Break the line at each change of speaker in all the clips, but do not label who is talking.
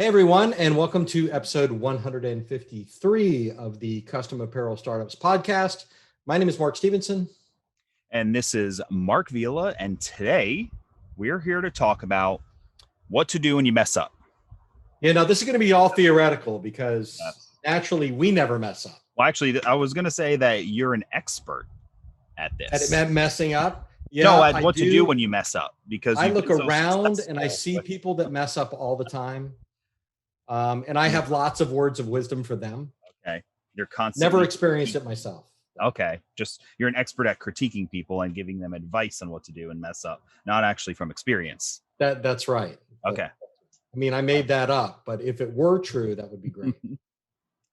Hey everyone, and welcome to episode 153 of the Custom Apparel Startups podcast. My name is Mark Stevenson.
And this is Mark Vila, and today we're here to talk about what to do when you mess up.
Yeah, now this is going to be all theoretical because naturally we never mess up.
Well, actually, I was going to say that you're an expert at this.
At messing up? Yeah,
no, at what to do when you mess up, because
I
you've
look
been so
around and I
successful
see
with-
people that mess up all the time. And I have lots of words of wisdom for them.
Okay, you're constantly
Never experienced it myself.
Okay, just you're an expert at critiquing people and giving them advice on what to do and mess up, not actually from experience.
That's right.
Okay.
I mean, I made that up, but if it were true, that would be great.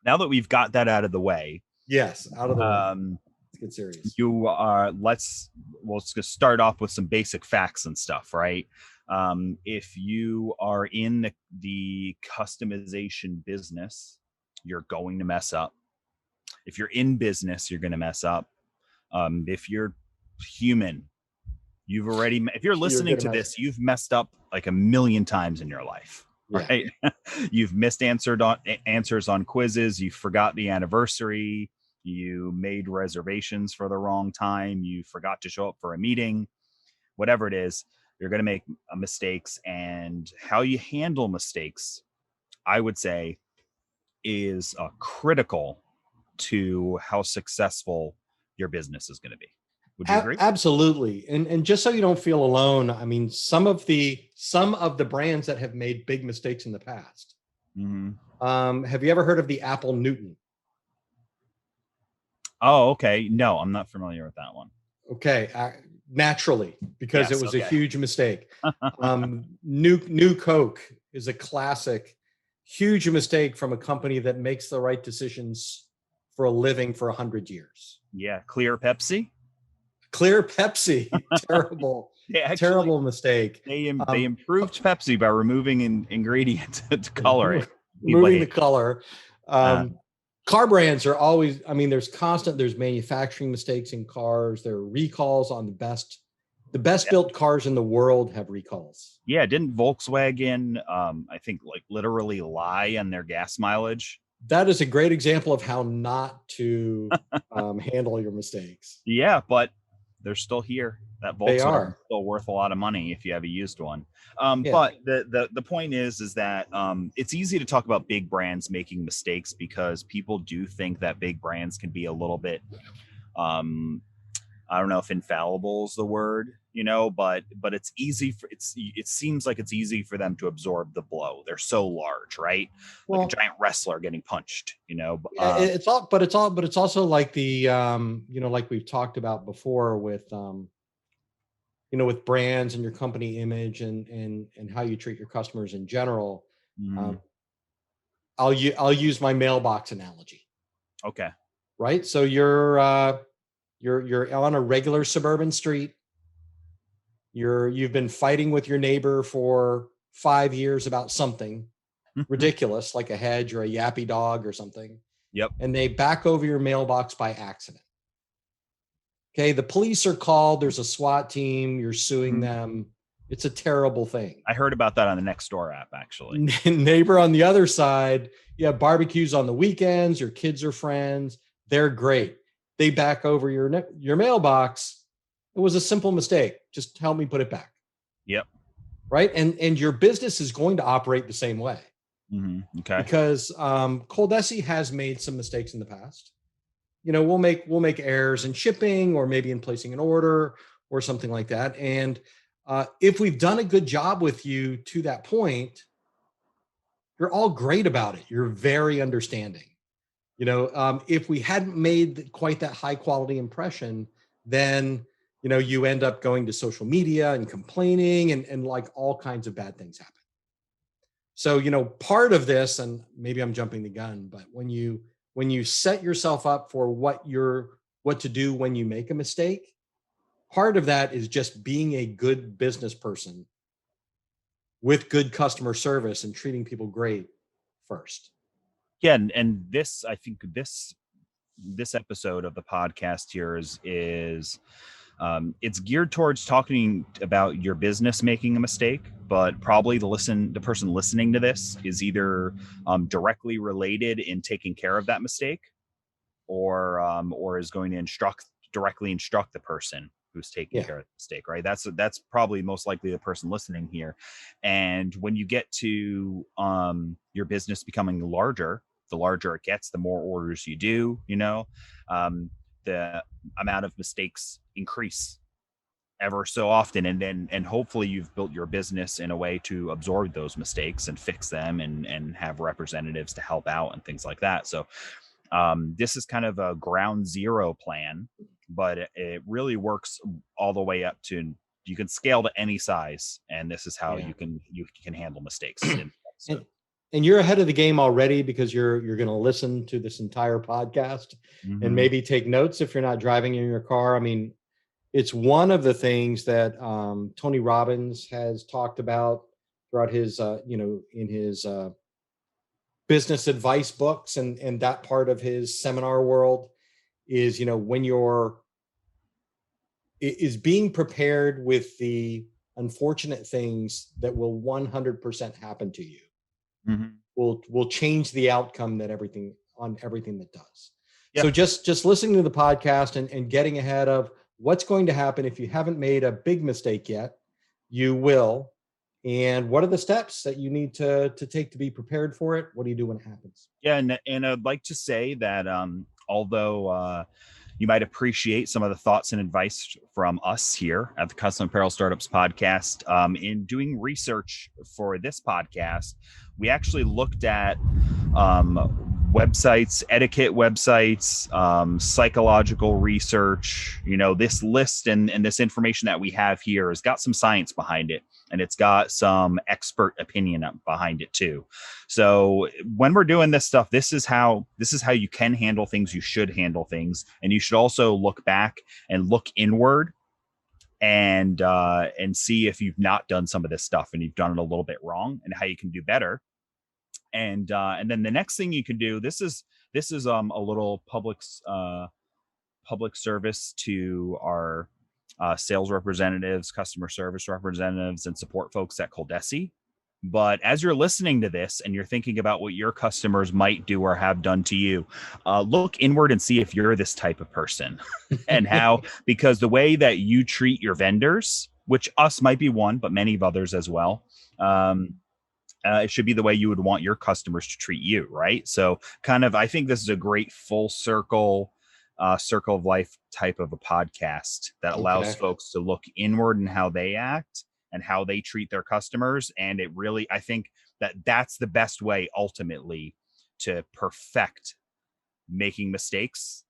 Now that we've got that out of the way,
Yes, out of the way. Let's get serious.
You are. Let's just start off with some basic facts and stuff, right? If you are in the customization business, you're going to mess up. If you're in business, you're going to mess up. If you're human, if you're listening to this, you've messed up like a million times in your life, right? Yeah. You've missed answers on quizzes. You forgot the anniversary. You made reservations for the wrong time. You forgot to show up for a meeting. Whatever it is, you're going to make mistakes, and how you handle mistakes, I would say, is critical to how successful your business is going to be. Would you agree?
Absolutely. And just so you don't feel alone, I mean, some of the brands that have made big mistakes in the past. Mm-hmm. Have you ever heard of the Apple Newton?
Oh, okay. No, I'm not familiar with that one.
Okay. Naturally, because it was a huge mistake. New Coke is a classic, huge mistake from a company that makes the right decisions for a living for 100 years.
Yeah. Clear Pepsi.
Terrible, terrible mistake.
They improved Pepsi by removing an ingredient to color it.
Removing the color. Car brands are always, I mean, there's manufacturing mistakes in cars. There are recalls on the best built cars in the world have recalls.
Yeah. Didn't Volkswagen, I think, like literally lie on their gas mileage?
That is a great example of how not to handle your mistakes.
Yeah, but they're still here. That Volkswagen is still worth a lot of money if you have a used one. But the point is that it's easy to talk about big brands making mistakes because people do think that big brands can be a little bit, I don't know if infallible is the word, but it's easy it seems like it's easy for them to absorb the blow. They're so large, right? Like a giant wrestler getting punched,
it's also like the like we've talked about before with with brands and your company image and how you treat your customers in general. I'll use my mailbox analogy.
Okay.
Right. So you're on a regular suburban street. You've been fighting with your neighbor for 5 years about something ridiculous, like a hedge or a yappy dog or something.
Yep.
And they back over your mailbox by accident. Okay. The police are called. There's a SWAT team. You're suing them. It's a terrible thing.
I heard about that on the Nextdoor app, actually.
Neighbor on the other side, you have barbecues on the weekends. Your kids are friends. They're great. They back over your mailbox. It was a simple mistake. Just help me put it back.
Yep.
Right. And your business is going to operate the same way.
Mm-hmm. Okay.
Because ColDesi has made some mistakes in the past. We'll make errors in shipping or maybe in placing an order or something like that. And if we've done a good job with you to that point, you're all great about it. You're very understanding. If we hadn't made quite that high quality impression, then you end up going to social media and complaining and like all kinds of bad things happen. So, part of this, and maybe I'm jumping the gun, but when you set yourself up for what to do when you make a mistake, part of that is just being a good business person with good customer service and treating people great first.
Yeah. And I think this episode of the podcast here is It's geared towards talking about your business making a mistake, but probably the person listening to this is either directly related in taking care of that mistake, or is going to directly instruct the person who's taking
Yeah.
care of the mistake, right? That's probably most likely the person listening here. And when you get to your business becoming larger, the larger it gets, the more orders you do, the amount of mistakes increase ever so often, and hopefully you've built your business in a way to absorb those mistakes and fix them, and have representatives to help out and things like that. So this is kind of a ground zero plan, but it really works all the way up to, you can scale to any size, and this is how you can handle mistakes.
And you're ahead of the game already, because you're going to listen to this entire podcast and maybe take notes if you're not driving in your car. I mean, it's one of the things that Tony Robbins has talked about throughout his, in his business advice books, and that part of his seminar world is, when is being prepared with the unfortunate things that will 100% happen to you. Will change the outcome that everything that does. Yeah. So just listening to the podcast and getting ahead of what's going to happen if you haven't made a big mistake yet, you will. And what are the steps that you need to take to be prepared for it? What do you do when it happens?
Yeah, and I'd like to say that although you might appreciate some of the thoughts and advice from us here at the Custom Apparel Startups podcast, in doing research for this podcast, we actually looked at websites, etiquette websites, psychological research. This list and this information that we have here has got some science behind it, and it's got some expert opinion behind it too. So when we're doing this stuff, this is how you can handle things. You should handle things, and you should also look back and look inward and see if you've not done some of this stuff and you've done it a little bit wrong, and how you can do better. And then the next thing you can do, this is a little public service to our sales representatives, customer service representatives, and support folks at ColDesi. But as you're listening to this and you're thinking about what your customers might do or have done to you, look inward and see if you're this type of person and how, because the way that you treat your vendors, which us might be one, but many of others as well, it should be the way you would want your customers to treat you, right? So I think this is a great full circle of life type of a podcast that allows folks to look inward in how they act and how they treat their customers. And it really, I think that's the best way ultimately to perfect making mistakes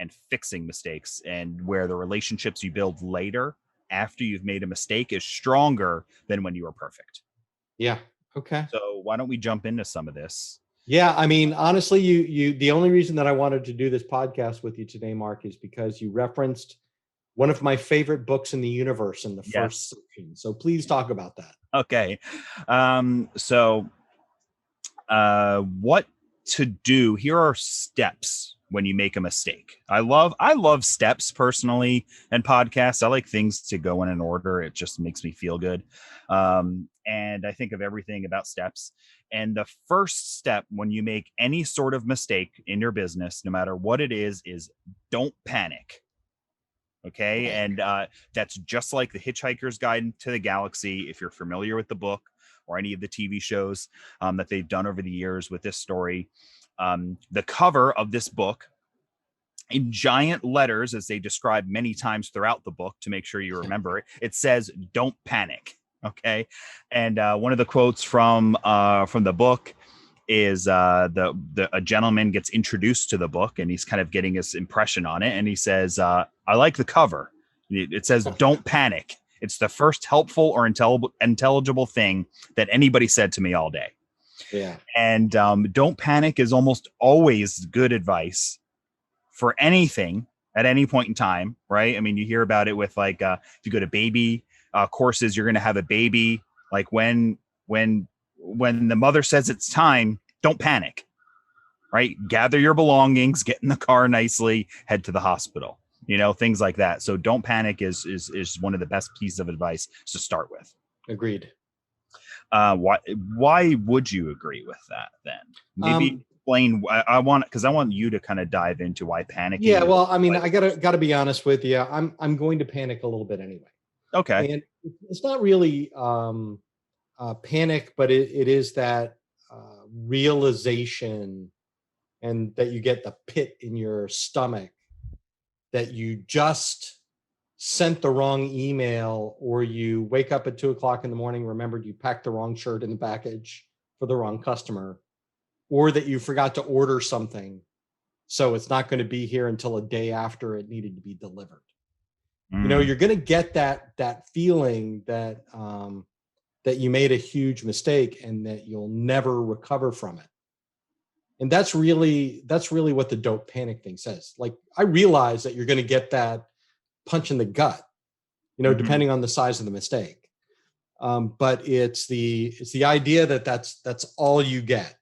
and fixing mistakes, and where the relationships you build later after you've made a mistake is stronger than when you were perfect.
Yeah. Okay.
So why don't we jump into some of this?
Yeah. I mean, honestly, the only reason that I wanted to do this podcast with you today, Mark, is because you referenced one of my favorite books in the universe in the first section. So please talk about that.
Okay. So what to do? Here are steps when you make a mistake. I love steps personally, and podcasts. I like things to go in an order. It just makes me feel good. And I think of everything about steps. And the first step when you make any sort of mistake in your business, no matter what it is don't panic. Okay. And that's just like the Hitchhiker's Guide to the Galaxy. If you're familiar with the book or any of the TV shows that they've done over the years with this story, the cover of this book, in giant letters, as they describe many times throughout the book to make sure you remember it, it says, "Don't panic." Okay. And one of the quotes from the book is a gentleman gets introduced to the book, and he's kind of getting his impression on it. And he says, I like the cover. It says, "Don't panic. It's the first helpful or intelligible thing that anybody said to me all day."
Yeah. And
don't panic is almost always good advice for anything at any point in time, right? I mean, you hear about it with if you go to baby courses, you're going to have a baby. Like when the mother says it's time, don't panic, right? Gather your belongings, get in the car nicely, head to the hospital. things like that. So don't panic is one of the best pieces of advice to start with.
Agreed.
Why would you agree with that then? Maybe explain. I want you to kind of dive into why panicking.
Yeah, well, I mean, I gotta be honest with you. I'm going to panic a little bit anyway.
Okay.
And it's not really panic, but it is that realization, and that you get the pit in your stomach that you just sent the wrong email, or you wake up at 2 o'clock in the morning, remembered you packed the wrong shirt in the package for the wrong customer, or that you forgot to order something, so it's not going to be here until a day after it needed to be delivered. You're going to get that feeling that that you made a huge mistake and that you'll never recover from it. And that's really what the don't panic thing says. Like, I realize that you're going to get that punch in the gut, depending on the size of the mistake. But it's the idea that that's all you get.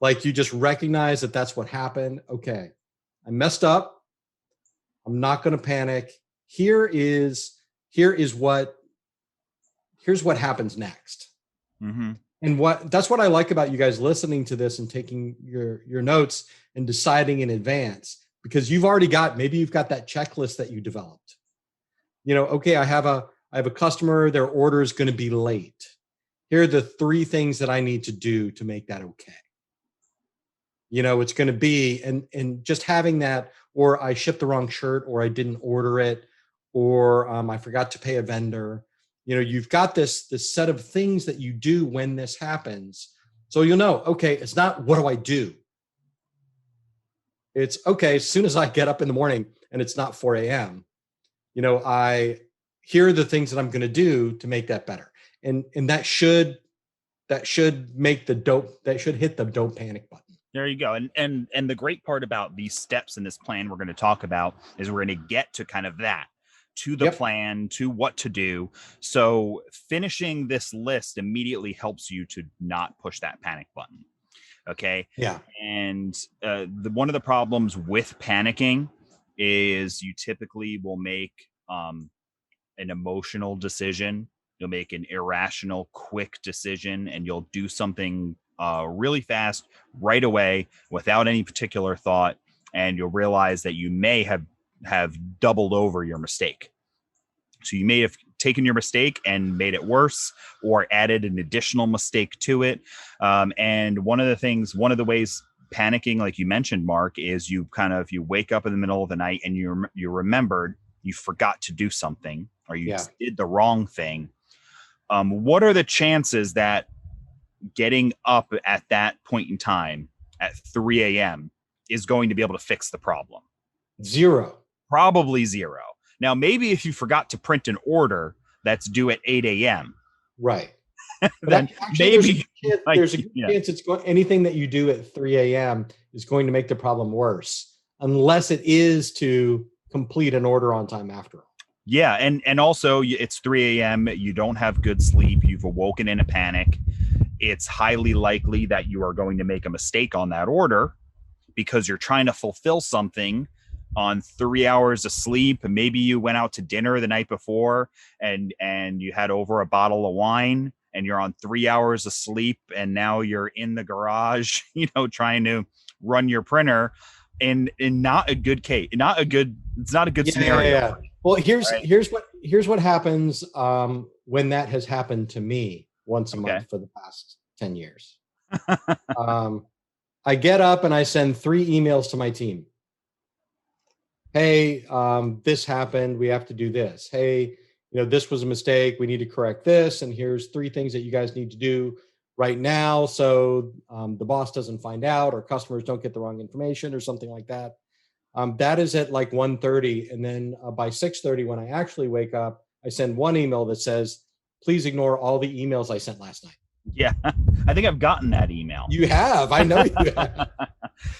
Like, you just recognize that that's what happened. Okay, I messed up. I'm not going to panic. Here's what happens next. And that's what I like about you guys listening to this and taking your notes and deciding in advance, because you've got that checklist that you developed. Okay, I have a customer, their order is going to be late. Here are the 3 things that I need to do to make that okay. It's going to be, and just having that, or I shipped the wrong shirt, or I didn't order it, or I forgot to pay a vendor. You've got this set of things that you do when this happens. So okay, it's not what do I do? It's okay, as soon as I get up in the morning and it's not 4 a.m., here are the things that I'm going to do to make that better. And that should hit the don't panic button.
There you go. And the great part about these steps in this plan we're going to talk about is we're going to get to kind of that, to the plan, to what to do. So finishing this list immediately helps you to not push that panic button. Okay.
Yeah.
And one of the problems with panicking is you typically will make an emotional decision. You'll make an irrational, quick decision, and you'll do something really fast right away without any particular thought. And you'll realize that you may have doubled over your mistake. So you may have taken your mistake and made it worse, or added an additional mistake to it. And one of the ways panicking, like you mentioned, Mark, is you wake up in the middle of the night and you remembered you forgot to do something, or you did the wrong thing. What are the chances that getting up at that point in time at 3 a.m. is going to be able to fix the problem?
0.
Probably 0. Now, maybe if you forgot to print an order that's due at 8 a.m.
Right.
Then maybe
there's a good chance anything that you do at 3 a.m. is going to make the problem worse, unless it is to complete an order on time after all.
Yeah. And also it's 3 a.m. You don't have good sleep. You've awoken in a panic. It's highly likely that you are going to make a mistake on that order because you're trying to fulfill something on 3 hours of sleep. Maybe you went out to dinner the night before and you had over a bottle of wine, and you're on 3 hours of sleep, and now you're in the garage, trying to run your printer, and not a good case. It's not a good scenario.
Yeah. Well, here's what happens when that has happened to me once a month for the past 10 years. I get up and I send 3 emails to my team. Hey, this happened. We have to do this. Hey, this was a mistake. We need to correct this. And here's 3 things that you guys need to do right now, so the boss doesn't find out, or customers don't get the wrong information, or something like that. That is at like 1:30. And then by 6:30, when I actually wake up, I send 1 email that says, please ignore all the emails I sent last night.
Yeah, I think I've gotten that email.
You have. I know you have.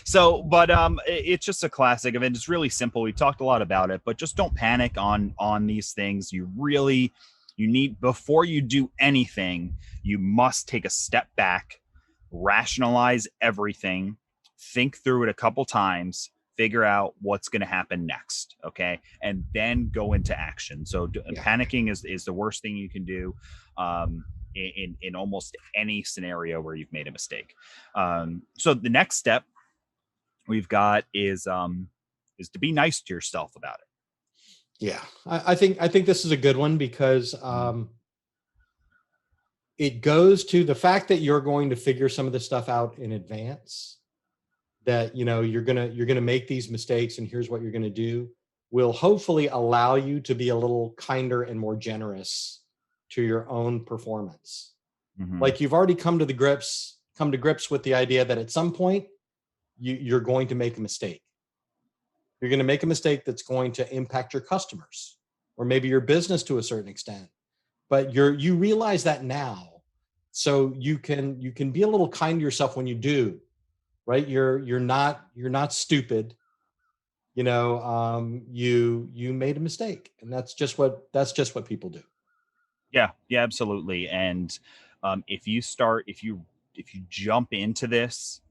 So, but it's just a classic of it. It's really simple. We talked a lot about it, but just don't panic on these things. You need, before you do anything, you must take a step back, rationalize everything, think through it a couple times, figure out what's going to happen next, okay, and then go into action. So panicking is the worst thing you can do in almost any scenario where you've made a mistake. So the next step we've got is to be nice to yourself about it.
Yeah, I think this is a good one because it goes to the fact that you're going to figure some of this stuff out in advance, that you're gonna make these mistakes and here's what you're gonna do, will hopefully allow you to be a little kinder and more generous to your own performance. Like you've already come to grips with the idea that at some point you're going to make a mistake. You're going to make a mistake that's going to impact your customers or maybe your business to a certain extent. But you realize that now, so you can be a little kind to yourself when you do, right? You're not stupid. You made a mistake, and that's just what people do.
Yeah, absolutely. And if you jump into this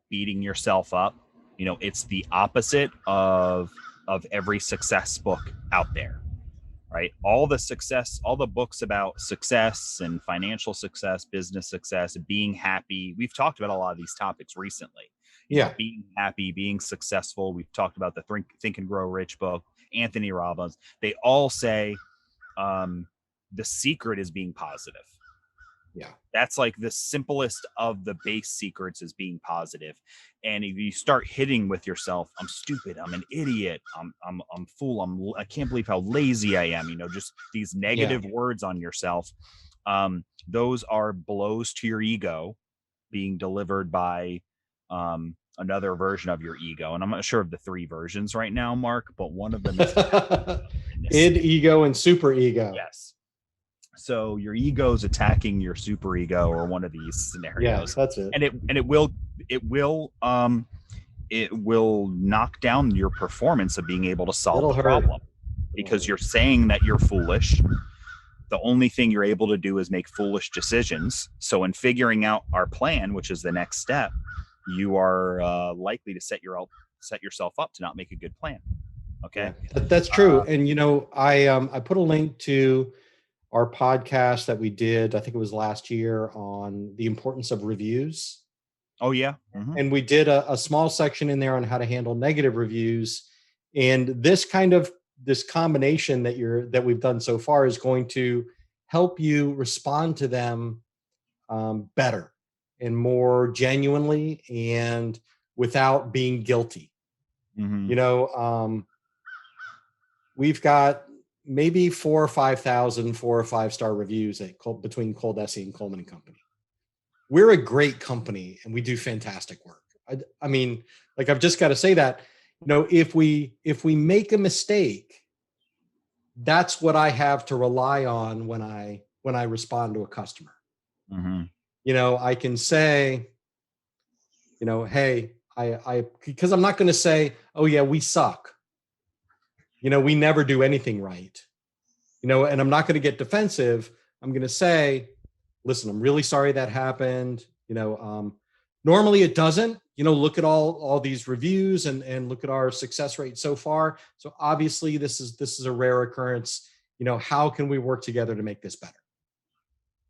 beating yourself up, it's the opposite of every success book out there, right? All the books about success and financial success, business success, being happy. We've talked about a lot of these topics recently. Being happy, being successful. We've talked about the Think and Grow Rich book, Anthony Robbins. They all say the secret is being positive.
Yeah.
That's like the simplest of the base secrets, is being positive. And if you start hitting with yourself, I'm stupid, I'm an idiot, I'm a fool, I can't believe how lazy I am, just these negative words on yourself. Those are blows to your ego being delivered by another version of your ego. And I'm not sure of the three versions right now, Mark, but one of them is
id, ego, and super ego.
Yes. So your ego is attacking your super ego, or one of these scenarios.
Yeah, that's it.
And it will knock down your performance of being able to solve the problem, because you're saying that you're foolish. The only thing you're able to do is make foolish decisions. So in figuring out our plan, which is the next step, you are likely to set yourself up to not make a good plan. Okay.
Yeah, that's true. And I put a link to our podcast that we did, I think it was last year, on the importance of reviews.
Oh yeah.
Mm-hmm. And we did a small section in there on how to handle negative reviews. And this combination that we've done so far is going to help you respond to them better and more genuinely and without being guilty. Mm-hmm. We've got maybe 4,000 or 5,000 4- or 5-star reviews between ColDesi and Coleman and Company. We're a great company and we do fantastic work. I mean, like, I've just got to say that, if we make a mistake, that's what I have to rely on when I respond to a customer. Mm-hmm. I can say, hey, because I'm not going to say, oh yeah, we suck. We never do anything right. And I'm not going to get defensive. I'm going to say, listen, I'm really sorry that happened. Normally it doesn't. Look at all these reviews and look at our success rate so far. So obviously this is a rare occurrence. How can we work together to make this better?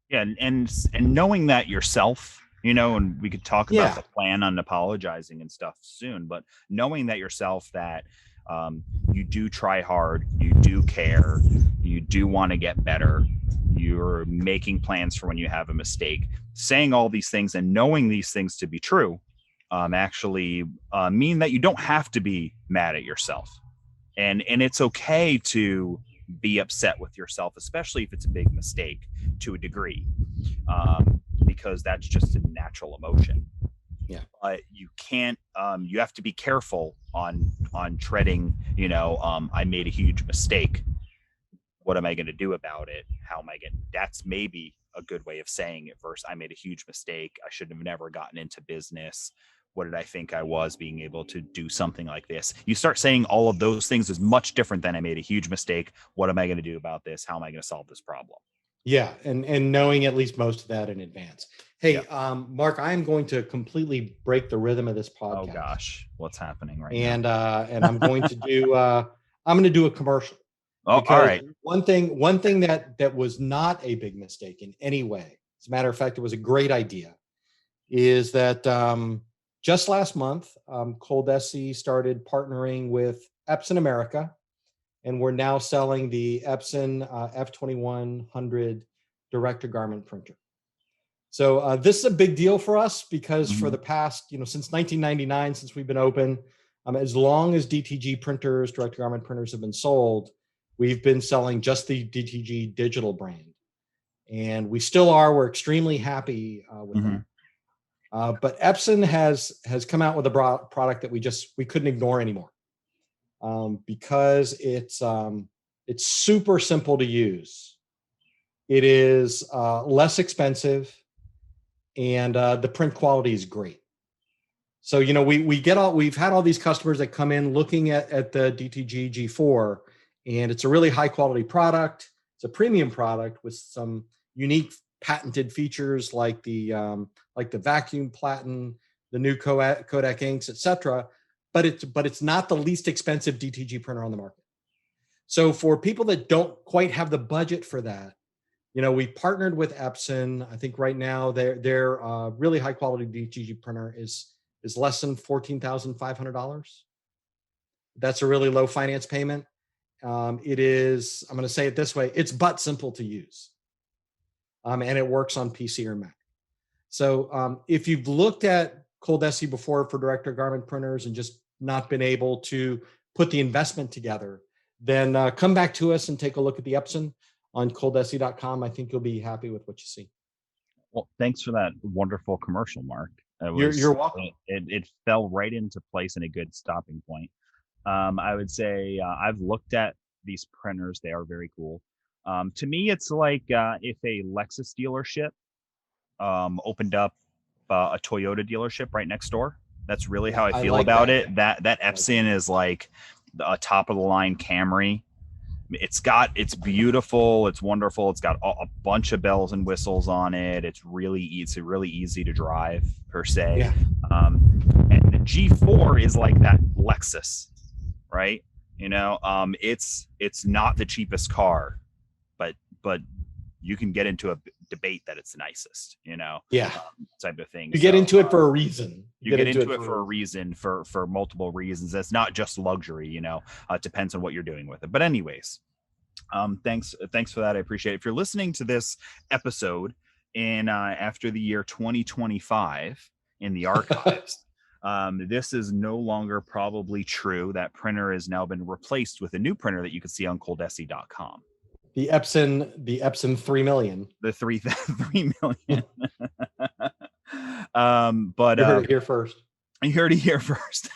Yeah, and knowing that yourself, and we could talk about the plan on apologizing and stuff soon, but knowing that yourself, that you do try hard, you do care, you do want to get better, you're making plans for when you have a mistake. Saying all these things and knowing these things to be true actually mean that you don't have to be mad at yourself. And it's okay to be upset with yourself, especially if it's a big mistake, to a degree, because that's just a natural emotion.
Yeah.
But you can't, you have to be careful on treading, I made a huge mistake. What am I going to do about it? How am I going to, that's maybe a good way of saying it versus, I made a huge mistake. I should have never gotten into business. What did I think I was, being able to do something like this? You start saying all of those things is much different than, I made a huge mistake. What am I going to do about this? How am I going to solve this problem?
Yeah, and knowing at least most of that in advance. Hey,
Yep.
Mark, I'm going to completely break the rhythm of this
Oh
podcast,
gosh, what's happening right now?
and I'm going to do a commercial,
Oh, all
because
right.
one thing that was not a big mistake in any way. As a matter of fact, it was a great idea. Is that just last month, ColDesi started partnering with Epson America, and we're now selling the Epson F2100 direct to garment printer. So this is a big deal for us, because for
Mhm.
the past, since 1999, since we've been open, as long as DTG printers, direct to garment printers, have been sold, we've been selling just the DTG digital brand, and we still are. We're extremely happy with
Mhm.
that. But Epson has come out with a product that we couldn't ignore anymore, because it's super simple to use. It is less expensive, and the print quality is great. So we've had all these customers that come in looking at the DTG G4, and it's a really high quality product. It's a premium product with some unique patented features like the vacuum platen, the new Kodak inks, etc. But it's not the least expensive DTG printer on the market. So for people that don't quite have the budget for that, we partnered with Epson. I think right now their really high quality DTG printer is less than $14,500. That's a really low finance payment. It is. I'm going to say it this way: it's but simple to use, and it works on PC or Mac. So if you've looked at ColDesi before for director garment printers and just not been able to put the investment together, then come back to us and take a look at the Epson on ColDesi.com. I think you'll be happy with what you see.
Well, thanks for that wonderful commercial, Mark.
You're welcome.
It fell right into place and a good stopping point. I would say I've looked at these printers; they are very cool. To me, it's like if a Lexus dealership opened up a Toyota dealership right next door. That's really
Yeah,
how I
I
feel
like
about
that.
it. That
I like
Epson is like a top of the line Camry. It's beautiful, it's wonderful, it's got a bunch of bells and whistles on it. It's really easy to drive per se.
Yeah.
And the G4 is like that Lexus, right? It's not the cheapest car, but you can get into a debate that it's the nicest,
Yeah.
type of thing.
You get
So
into it for a reason.
you get into it for a reason, for multiple reasons. That's not just luxury, it depends on what you're doing with it. But anyways, thanks for that. I appreciate it. If you're listening to this episode in after the year 2025 in the archives, this is no longer probably true. That printer has now been replaced with a new printer that you can see on ColDesi.com.
The Epson 3 million.
The 3 million. But
You heard it here first.
you heard it here first.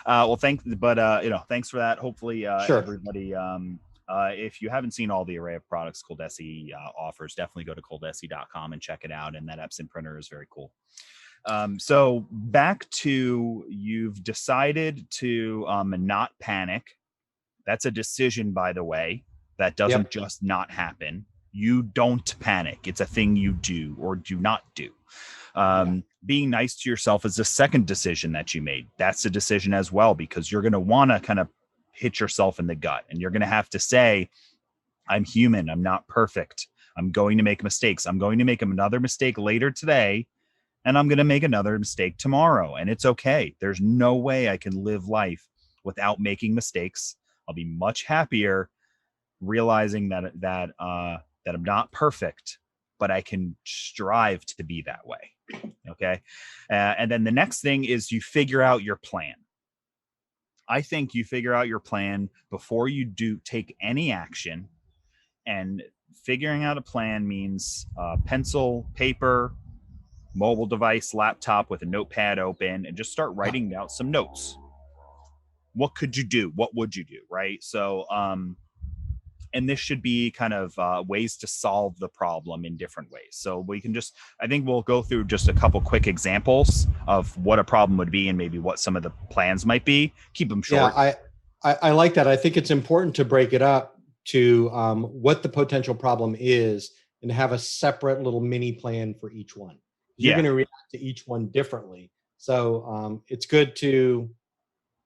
Well, thanks for that. Hopefully,
Sure.
everybody, if you haven't seen all the array of products ColDesi offers, definitely go to ColDesi.com and check it out. And that Epson printer is very cool. So back to, you've decided to not panic. That's a decision, by the way. That doesn't
Yep.
just not happen. You don't panic. It's a thing you do or do not do. Being nice to yourself is the second decision that you made. That's a decision as well, because you're going to want to kind of hit yourself in the gut, and you're going to have to say, I'm human. I'm not perfect. I'm going to make mistakes. I'm going to make another mistake later today, and I'm going to make another mistake tomorrow. And it's okay. There's no way I can live life without making mistakes. I'll be much happier realizing that I'm not perfect, but I can strive to be that way. Okay. And then the next thing is you figure out your plan. I think you figure out your plan before you do take any action. And figuring out a plan means pencil, paper, mobile device, laptop with a notepad open, and just start writing out some notes. What could you do? What would you do? Right. So, and this should be kind of ways to solve the problem in different ways. So we can I think we'll go through just a couple quick examples of what a problem would be and maybe what some of the plans might be. Keep them short.
Yeah, I like that. I think it's important to break it up, to what the potential problem is and have a separate little mini plan for each one. You're going to react to each one differently. So it's good to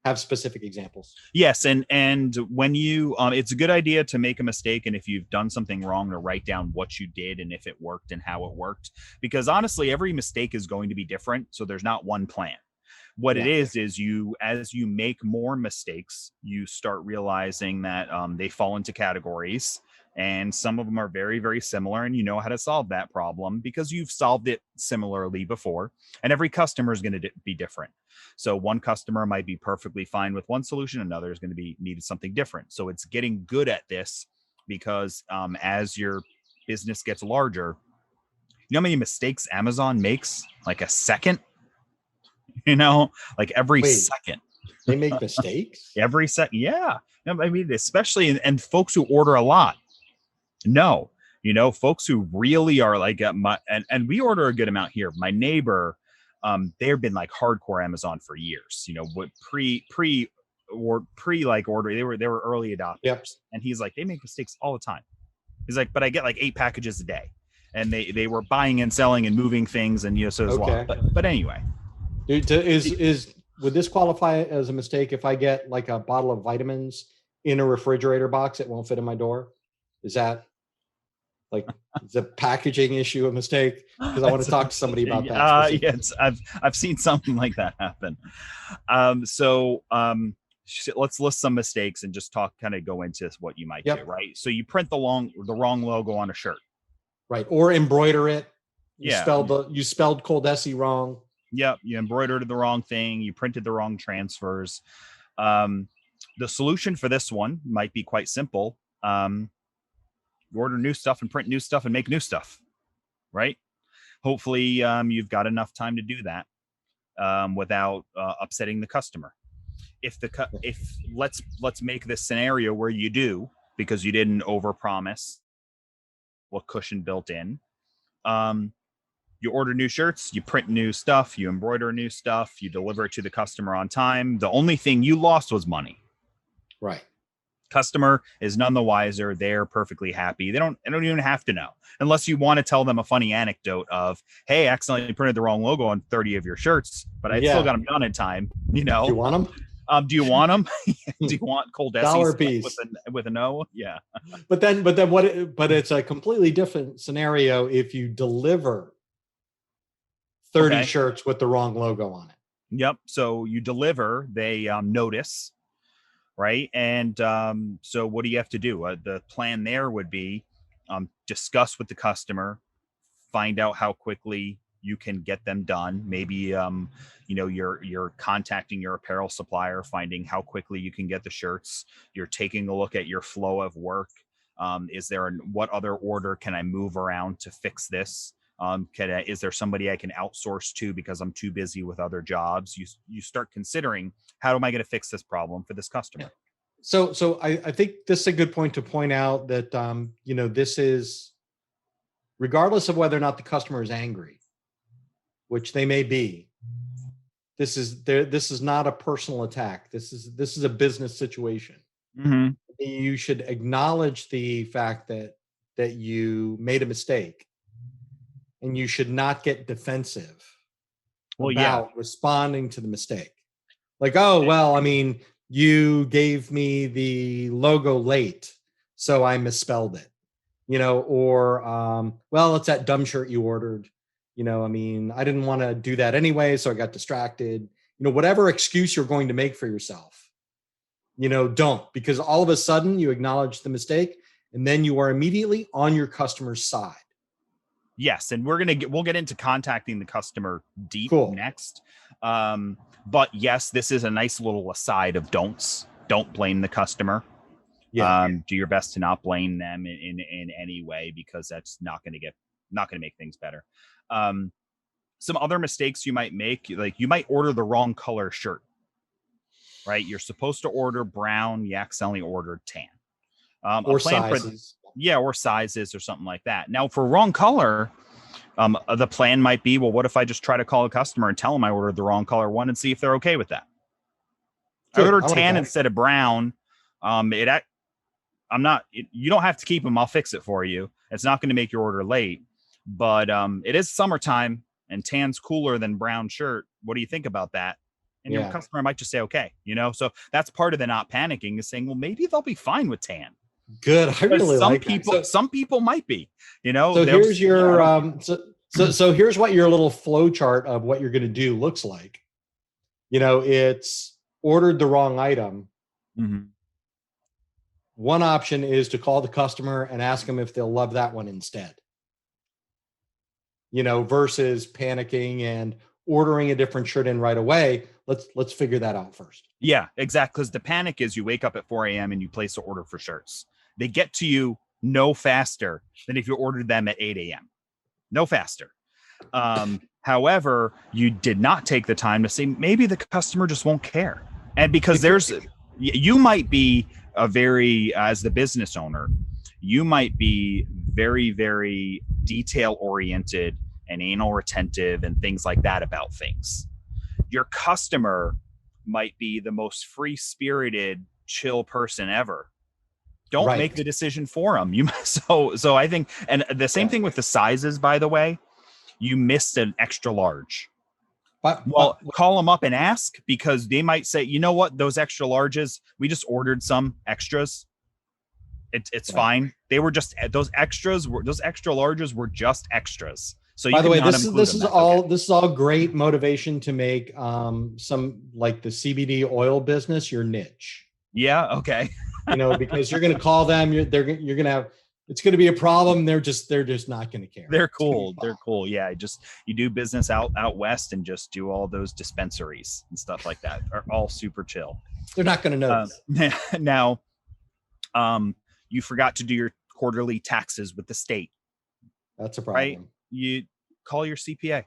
have specific examples.
Yes, and when you, it's a good idea to make a mistake, and if you've done something wrong, to write down what you did and if it worked and how it worked, because honestly, every mistake is going to be different. So there's not one plan. What it is you, as you make more mistakes, you start realizing that they fall into categories, and some of them are very, very similar, and you know how to solve that problem because you've solved it similarly before. And every customer is going to be different. So one customer might be perfectly fine with one solution, another is going to be needed something different. So it's getting good at this, because as your business gets larger, you know how many mistakes Amazon makes like a second? Like every second.
They make mistakes?
Every second. Yeah. I mean, especially, and folks who order a lot. No, folks who really are like, and we order a good amount here. My neighbor, they've been like hardcore Amazon for years, what pre like order. They were early adopters.
Yep.
And he's like, they make mistakes all the time. He's like, but I get like 8 packages a day, and they were buying and selling and moving things. And, so as well. But anyway.
Would this qualify as a mistake if I get like a bottle of vitamins in a refrigerator box that won't fit in my door? Is that like the packaging issue a mistake? Because I want to talk to somebody about that.
Yes, I've seen something like that happen. Let's list some mistakes and just kind of go into what you might do. Right. So you print the wrong logo on a shirt.
Right. Or embroider it. You
Yeah.
spelled ColDesi wrong.
Yep, you embroidered the wrong thing, you printed the wrong transfers. The solution for this one might be quite simple. You order new stuff and print new stuff and make new stuff, right? Hopefully, you've got enough time to do that without upsetting the customer. If let's make this scenario where you do, because you didn't overpromise what cushion built in. You order new shirts, you print new stuff, you embroider new stuff, you deliver it to the customer on time. The only thing you lost was money.
Right.
Customer is none the wiser. They're perfectly happy. They don't even have to know, unless you want to tell them a funny anecdote of, hey, I accidentally printed the wrong logo on 30 of your shirts, but I still got them done in time.
Do you want them?
Do you want them? Do you want ColDesi
piece
with a no? Yeah.
But it's a completely different scenario if you deliver 30 shirts with the wrong logo on it.
Yep. So you deliver, they notice, right? And so what do you have to do? The plan there would be discuss with the customer, find out how quickly you can get them done. Maybe you're contacting your apparel supplier, finding how quickly you can get the shirts. You're taking a look at your flow of work. What other order can I move around to fix this? Is there somebody I can outsource to because I'm too busy with other jobs? You start considering, how am I going to fix this problem for this customer?
So I think this is a good point to point out that this is, regardless of whether or not the customer is angry, which they may be, this is not a personal attack. This is a business situation.
Mm-hmm.
You should acknowledge the fact that you made a mistake. And you should not get defensive about responding to the mistake. Like, oh, well, I mean, you gave me the logo late, so I misspelled it, or, well, it's that dumb shirt you ordered. I mean, I didn't want to do that anyway, so I got distracted. Whatever excuse you're going to make for yourself, don't, because all of a sudden you acknowledge the mistake and then you are immediately on your customer's side.
Yes, and we'll get into contacting the customer deep next. But yes, this is a nice little aside of don'ts. Don't blame the customer. Yeah. Do your best to not blame them in any way, because that's not going to make things better. Some other mistakes you might make, like you might order the wrong color shirt. Right? You're supposed to order brown, you accidentally ordered tan.
Or sizes.
Or sizes or something like that. Now, for wrong color, the plan might be, well, what if I just try to call a customer and tell them I ordered the wrong color one and see if they're okay with that? Good. I ordered tan instead of brown. You don't have to keep them. I'll fix it for you. It's not going to make your order late, but it is summertime and tan's cooler than brown shirt. What do you think about that? And your customer might just say, okay, so that's part of the not panicking, is saying, well, maybe they'll be fine with tan.
Good. I really like
people,
that.
some people might be,
So here's your, so here's what your little flow chart of what you're going to do looks like. It's ordered the wrong item.
Mm-hmm.
One option is to call the customer and ask them if they'll love that one instead. Versus panicking and ordering a different shirt in right away. Let's figure that out first.
Yeah, exactly. Because the panic is you wake up at 4 a.m. and you place an order for shirts. They get to you no faster than if you ordered them at 8 a.m. No faster. However, you did not take the time to say, maybe the customer just won't care. And because you might be as the business owner, you might be very, very detail oriented and anal retentive and things like that about things. Your customer might be the most free-spirited, chill person ever. Don't make the decision for them. So I think, and the same thing with the sizes, by the way, you missed an extra large. Call them up and ask, because they might say, you know what, those extra larges, we just ordered some extras. It's fine. They were just those extra larges were just extras. So
by the way, this is all great motivation to make some, like the CBD oil business, your niche.
Yeah. Okay.
Because you're going to call them, you're going to have, it's going to be a problem. They're just not going to care.
They're cool. Yeah. You do business out west and just do all those dispensaries and stuff like that are all super chill.
They're not going to know.
Now, you forgot to do your quarterly taxes with the state.
That's a problem.
Right? You call your CPA,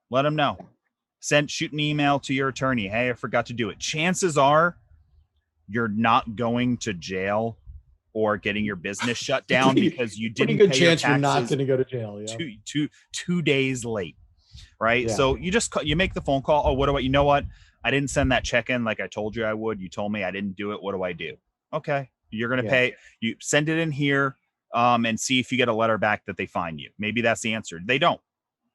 let them know, shoot an email to your attorney. Hey, I forgot to do it. Chances are you're not going to jail or getting your business shut down because you didn't pay your taxes. You're not
going to go to jail. Yeah.
2 days late. Right.
Yeah.
So you make the phone call. Oh, what do I, you know what? I didn't send that check in like I told you I would. You told me I didn't do it. What do I do? Okay. You're going to pay, you send it in here and see if you get a letter back that they fine you. Maybe that's the answer. They don't,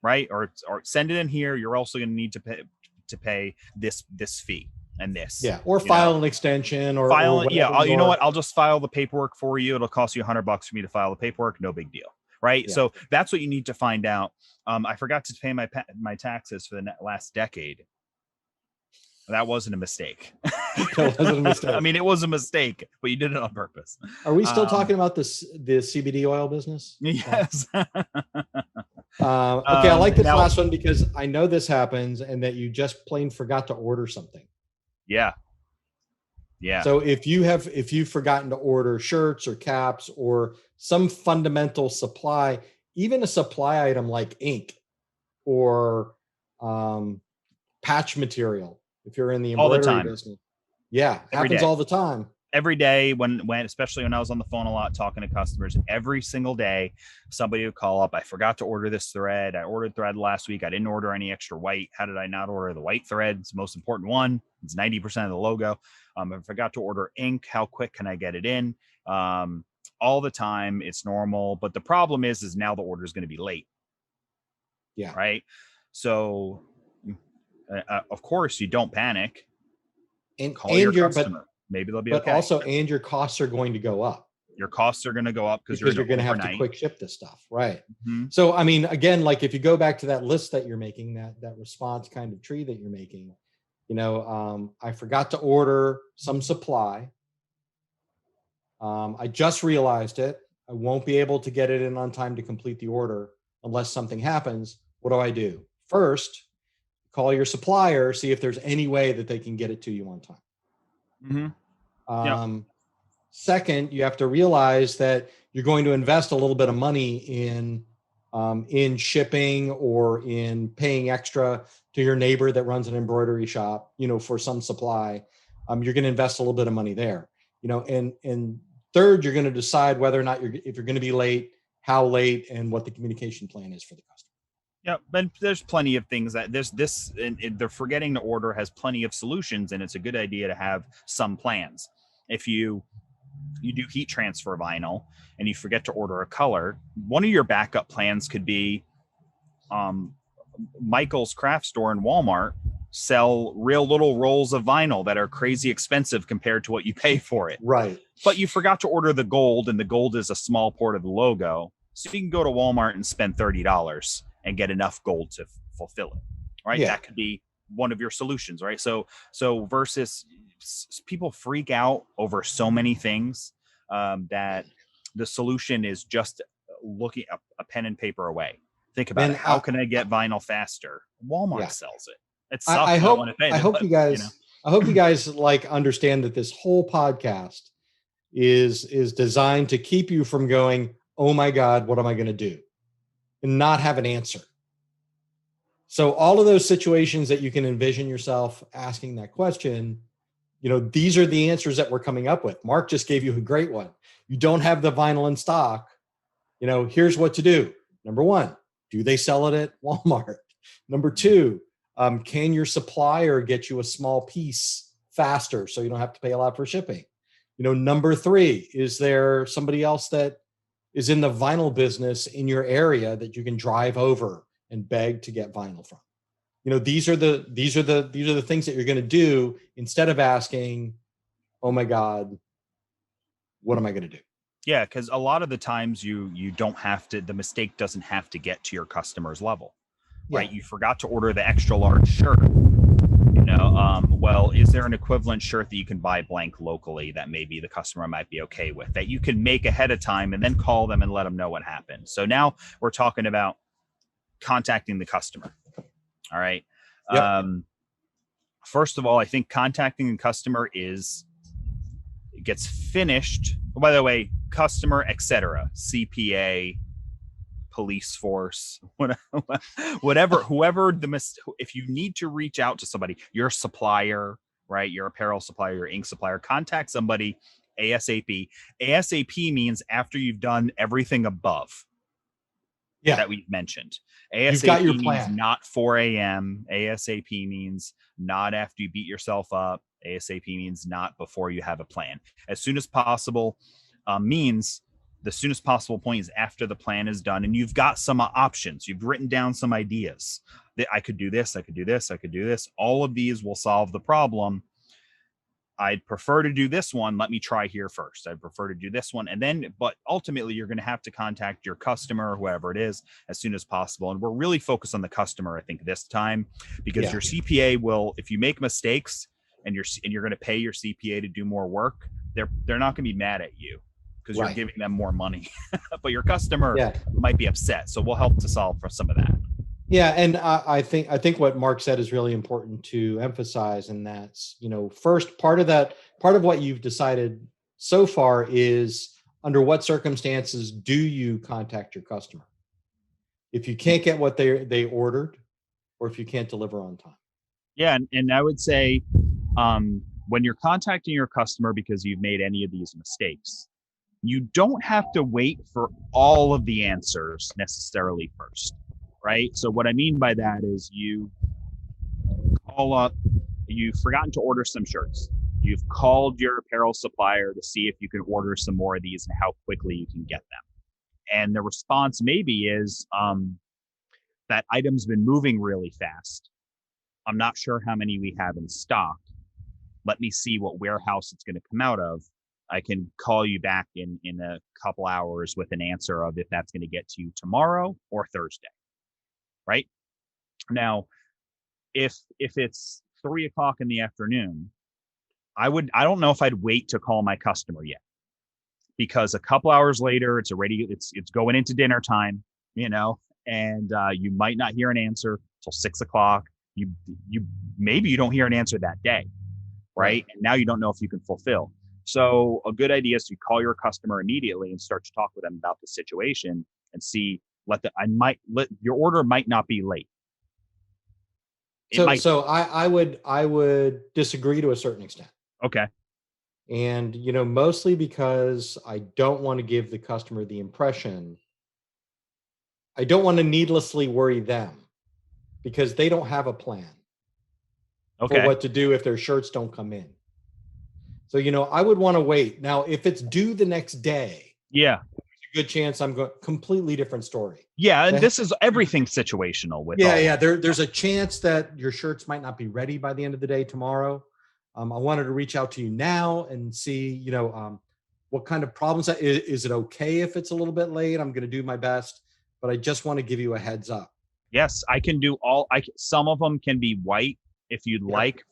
right? Or send it in here. You're also going to need to pay this fee and this.
Yeah. Or file an extension or
file. You know what? I'll just file the paperwork for you. It'll cost you $100 for me to file the paperwork. No big deal. Right. Yeah. So that's what you need to find out. I forgot to pay my taxes for the last decade. That wasn't a mistake.
That wasn't a mistake.
I mean, it was a mistake, but you did it on purpose.
Are we still talking about the CBD oil business?
Yes.
Okay, I like this last one because I know this happens and that you just plain forgot to order something.
Yeah. Yeah.
So if you've forgotten to order shirts or caps or some fundamental supply, even a supply item like ink or patch material, if you're in the embroidery business. Yeah, happens all the time.
Every day when especially when I was on the phone a lot talking to customers, every single day somebody would call up. I forgot to order this thread. I ordered thread last week. I didn't order any extra white. How did I not order the white thread? It's the most important one. It's 90% of the logo. I forgot to order ink. How quick can I get it in? All the time. It's normal. But the problem is now the order is going to be late.
Yeah.
Right. So of course you don't panic.
And
call your customer. Maybe they'll be okay.
But also, and your costs are going to go up.
Your costs are going to go up because
you're going to have to quick ship this stuff. Right.
Mm-hmm.
So, I mean, again, like if you go back to that list that you're making, that response kind of tree that you're making, I forgot to order some supply. I just realized it. I won't be able to get it in on time to complete the order unless something happens. What do? First, call your supplier, see if there's any way that they can get it to you on time.
Mm-hmm.
Second, you have to realize that you're going to invest a little bit of money in shipping or in paying extra to your neighbor that runs an embroidery shop, for some supply. You're going to invest a little bit of money there, and third, you're going to decide whether or not if you're going to be late, how late, and what the communication plan is for the customer.
Yeah, but there's plenty of things that they're forgetting to order has plenty of solutions, and it's a good idea to have some plans. If you you do heat transfer vinyl and you forget to order a color, one of your backup plans could be Michael's craft store and Walmart sell real little rolls of vinyl that are crazy expensive compared to what you pay for it.
Right.
But you forgot to order the gold, and the gold is a small part of the logo. So you can go to Walmart and spend $30 and get enough gold to fulfill it. Right.
Yeah.
That could be one of your solutions. Right. So versus people freak out over so many things that the solution is just looking a pen and paper away. Think about it. How can I get vinyl faster? Walmart sells it. It sucks.
I hope
you guys,
I hope you guys like understand that this whole podcast is designed to keep you from going, oh my God, what am I going to do? And not have an answer. So all of those situations that you can envision yourself asking that question, these are the answers that we're coming up with. Mark just gave you a great one. You don't have the vinyl in stock. Here's what to do. Number one, do they sell it at Walmart? Number two, can your supplier get you a small piece faster so you don't have to pay a lot for shipping? Number three, is there somebody else that is in the vinyl business in your area that you can drive over and beg to get vinyl from? These are the things that you're going to do instead of asking, oh my God, what am I going to do?
Yeah, because a lot of the times you don't have to, the mistake doesn't have to get to your customer's level, right? You forgot to order the extra large shirt. Well, is there an equivalent shirt that you can buy blank locally that maybe the customer might be okay with, that you can make ahead of time and then call them and let them know what happened? So now we're talking about contacting the customer. All right. Yep. First of all, I think contacting the customer gets finished. Oh, by the way, customer, etc., CPA, police force, whatever, whoever if you need to reach out to somebody, your supplier, right? Your apparel supplier, your ink supplier, contact somebody ASAP. ASAP means after you've done everything above that we've mentioned. ASAP
You've got your
means
plan.
not 4 a.m. ASAP means not after you beat yourself up. ASAP means not before you have a plan. As soon as possible means the soonest possible point is after the plan is done and you've got some options. You've written down some ideas that I could do this, I could do this, I could do this. All of these will solve the problem. I'd prefer to do this one. Let me try here first. I'd prefer to do this one. And then, but ultimately you're going to have to contact your customer, whoever it is, as soon as possible. And we're really focused on the customer, I think, this time, because your CPA will, if you make mistakes and you're going to pay your CPA to do more work, they're not going to be mad at you because you're giving them more money. But your customer might be upset. So we'll help to solve for some of that.
Yeah, and I think what Mark said is really important to emphasize, and that's, first part of what you've decided so far is under what circumstances do you contact your customer if you can't get what they ordered, or if you can't deliver on time.
Yeah, and I would say when you're contacting your customer because you've made any of these mistakes, you don't have to wait for all of the answers necessarily first. Right. So what I mean by that is you call up, you've forgotten to order some shirts. You've called your apparel supplier to see if you can order some more of these and how quickly you can get them. And the response maybe is that item's been moving really fast. I'm not sure how many we have in stock. Let me see what warehouse it's going to come out of. I can call you back in a couple hours with an answer of if that's going to get to you tomorrow or Thursday. Right now, if it's 3:00 in the afternoon, I don't know if I'd wait to call my customer yet, because a couple hours later, it's going into dinner time, and you might not hear an answer till 6:00. Maybe you don't hear an answer that day, right? And now you don't know if you can fulfill. So a good idea is to call your customer immediately and start to talk with them about the situation and see. Your order might not be late.
So I would disagree to a certain extent.
Okay.
And, mostly because I don't want to give the customer the impression, I don't want to needlessly worry them because they don't have a plan for what to do if their shirts don't come in. So, I would want to wait. Now, if it's due the next day,
Yeah.
a good chance I'm going completely different story.
Yeah. And this is everything situational with all.
Yeah. There's a chance that your shirts might not be ready by the end of the day tomorrow. I wanted to reach out to you now and see, what kind of problems is it okay if it's a little bit late? I'm going to do my best, but I just want to give you a heads up.
Yes, I can do some of them can be white if you'd like.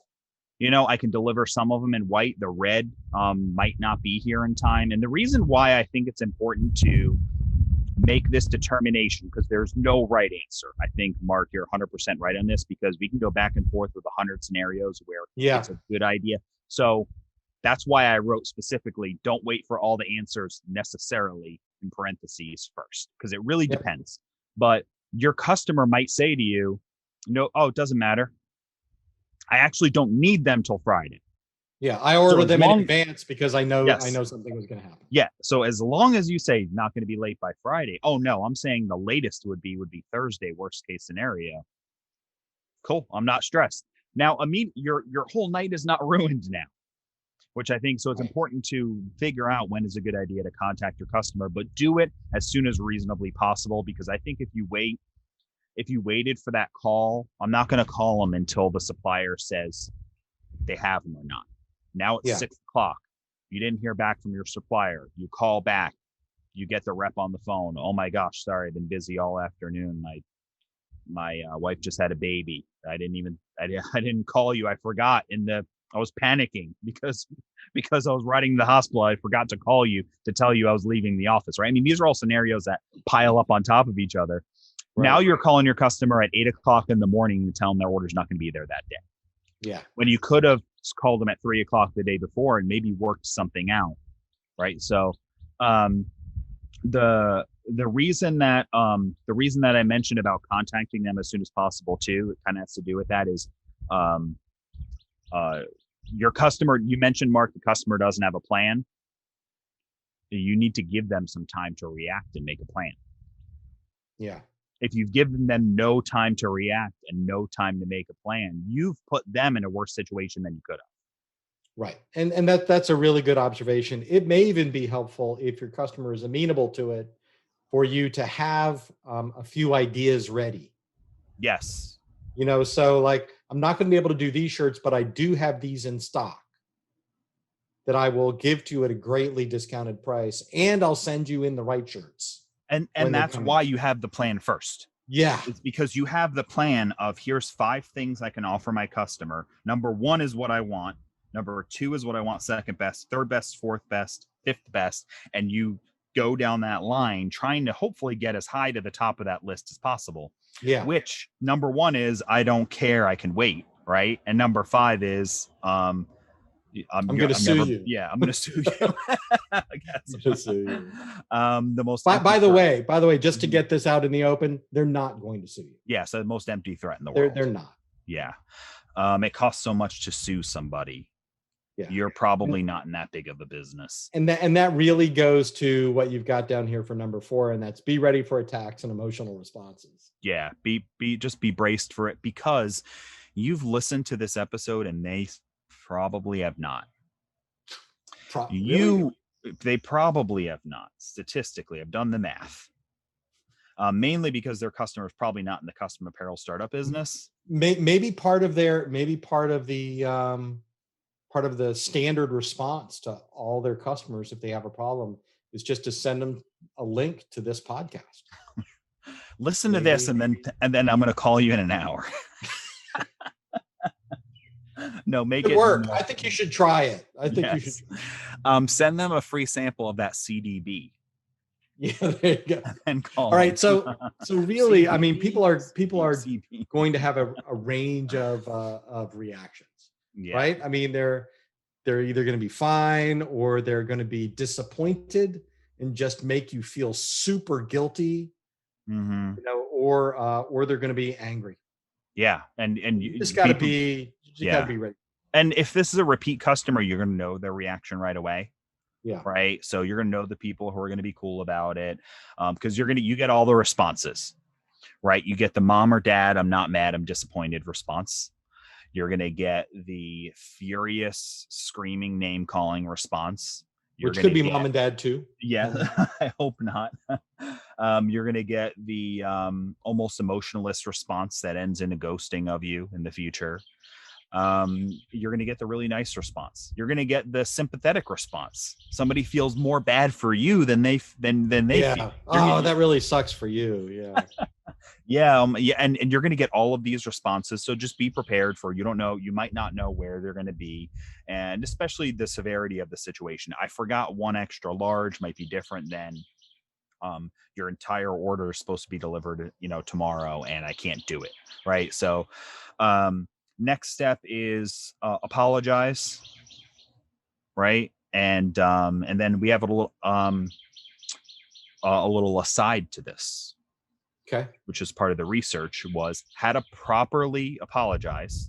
I can deliver some of them in white. The red might not be here in time. And the reason why I think it's important to make this determination, because there's no right answer. I think, Mark, you're 100% right on this, because we can go back and forth with 100 scenarios where it's a good idea. So that's why I wrote specifically, don't wait for all the answers necessarily in parentheses first, because it really depends. But your customer might say to you, no, it doesn't matter. I actually don't need them till Friday.
Yeah, I ordered them in advance because I know something was going to happen.
Yeah, so as long as you say not going to be late by Friday. Oh no, I'm saying the latest would be Thursday, worst case scenario. Cool, I'm not stressed. Now, your whole night is not ruined now, which I think, so it's important to figure out when is a good idea to contact your customer, but do it as soon as reasonably possible, because I think if you waited for that call, I'm not going to call them until the supplier says they have them or not. Now it's 6 o'clock. You didn't hear back from your supplier. You call back. You get the rep on the phone. Oh my gosh, sorry, I've been busy all afternoon. My wife just had a baby. I didn't call you. I forgot. I was panicking because I was riding to the hospital. I forgot to call you to tell you I was leaving the office, right? I mean, these are all scenarios that pile up on top of each other. Right. Now you're calling your customer at 8 o'clock in the morning to tell them their order's not going to be there that day.
Yeah.
When you could have called them at 3 o'clock the day before and maybe worked something out, right? So the reason that I mentioned about contacting them as soon as possible too, it kind of has to do with that, is your customer, you mentioned, Mark, the customer doesn't have a plan. You need to give them some time to react and make a plan.
Yeah.
If you've given them no time to react and no time to make a plan, you've put them in a worse situation than you could have.
Right. And that's a really good observation. It may even be helpful, if your customer is amenable to it, for you to have a few ideas ready.
Yes.
So like, I'm not going to be able to do these shirts, but I do have these in stock that I will give to you at a greatly discounted price, and I'll send you in the right shirts.
And that's why you have the plan first.
Yeah.
It's because you have the plan of, here's 5 things I can offer my customer. Number 1 is what I want. Number 2 is what I want second best, third best, fourth best, fifth best. And you go down that line trying to hopefully get as high to the top of that list as possible.
Yeah.
Which number 1 is, I don't care, I can wait. Right. And number 5 is, I'm going to sue you. Yeah, I'm going to sue you. I guess. The most.
By the way, just to get this out in the open, they're not going to sue you.
Yeah, so the most empty threat in the world.
They're not.
Yeah, it costs so much to sue somebody. Yeah. You're probably not in that big of a business.
And that really goes to what you've got down here for number 4, and that's be ready for attacks and emotional responses.
Yeah, be braced for it, because you've listened to this episode and they probably have not. They probably have not. Statistically, I've done the math. Mainly because their customers probably not in the custom apparel startup business.
Maybe part of the standard response to all their customers, if they have a problem, is just to send them a link to this podcast.
Listen to this, and then I'm going to call you in an hour. No, make it
work. I think you should try it. You should.
Send them a free sample of that CDB.
Yeah, there you go.
And call.
All right, so really, I mean, people are going to have a range of reactions, right? I mean, they're either going to be fine, or they're going to be disappointed and just make you feel super guilty, or they're going to be angry.
Yeah, and
you just got to be. You gotta be ready.
And if this is a repeat customer, you're going to know their reaction right away.
Yeah.
Right. So you're going to know the people who are going to be cool about it, because you get all the responses, right? You get the mom or dad, I'm not mad, I'm disappointed response. You're going to get the furious screaming name calling response.
Which could be mom and dad too.
Yeah, I hope not. You're going to get the almost emotionless response that ends in a ghosting of you in the future. You're going to get the really nice response. You're going to get the sympathetic response. Somebody feels more bad for you than they feel.
That really sucks for you. Yeah.
Yeah, and you're going to get all of these responses. So just be prepared for, you don't know, you might not know where they're going to be, and especially the severity of the situation. I forgot one extra large might be different than your entire order is supposed to be delivered, tomorrow, and I can't do it. Right. So next step is apologize. Right. And then we have a little aside to this.
Okay.
Which is part of the research, was how to properly apologize,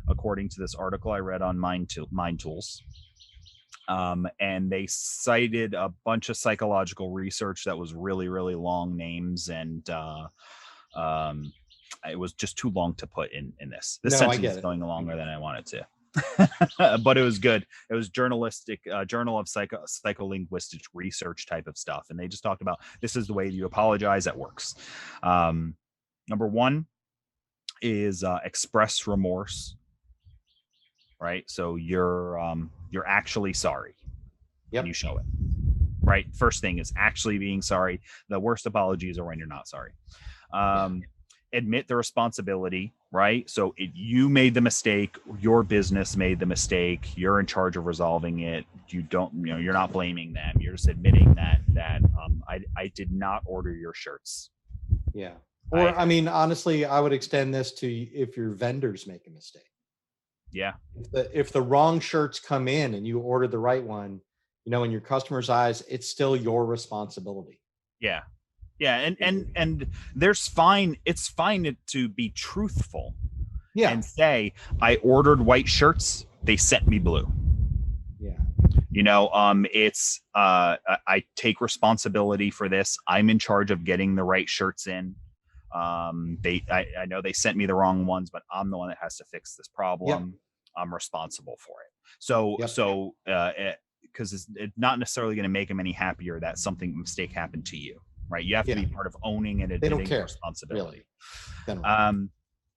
according to this article I read on Mind Tools. And they cited a bunch of psychological research that was really, really long names, and it was just too long to put in this. This sentence is going longer than I wanted to. But it was good. It was Journal of Psycholinguistic Research type of stuff, and they just talked about, this is the way you apologize that works. Number one is express remorse. Right, so you're actually sorry.
Yep.
And you show it. Right, first thing is actually being sorry. The worst apologies are when you're not sorry. Admit the responsibility, right? So you made the mistake, your business made the mistake, you're in charge of resolving it. You're not blaming them. You're just admitting that I did not order your shirts.
Yeah. Or honestly, I would extend this to if your vendors make a mistake.
Yeah.
If the wrong shirts come in and you ordered the right one, in your customer's eyes, it's still your responsibility.
Yeah. Yeah, and it's fine to be truthful. Yeah. And say, I ordered white shirts, they sent me blue.
Yeah.
It's I take responsibility for this. I'm in charge of getting the right shirts in. I know they sent me the wrong ones, but I'm the one that has to fix this problem. Yep. I'm responsible for it. So because it's not necessarily going to make them any happier that mistake happened to you. Right. You have to be part of owning and admitting the responsibility. Really.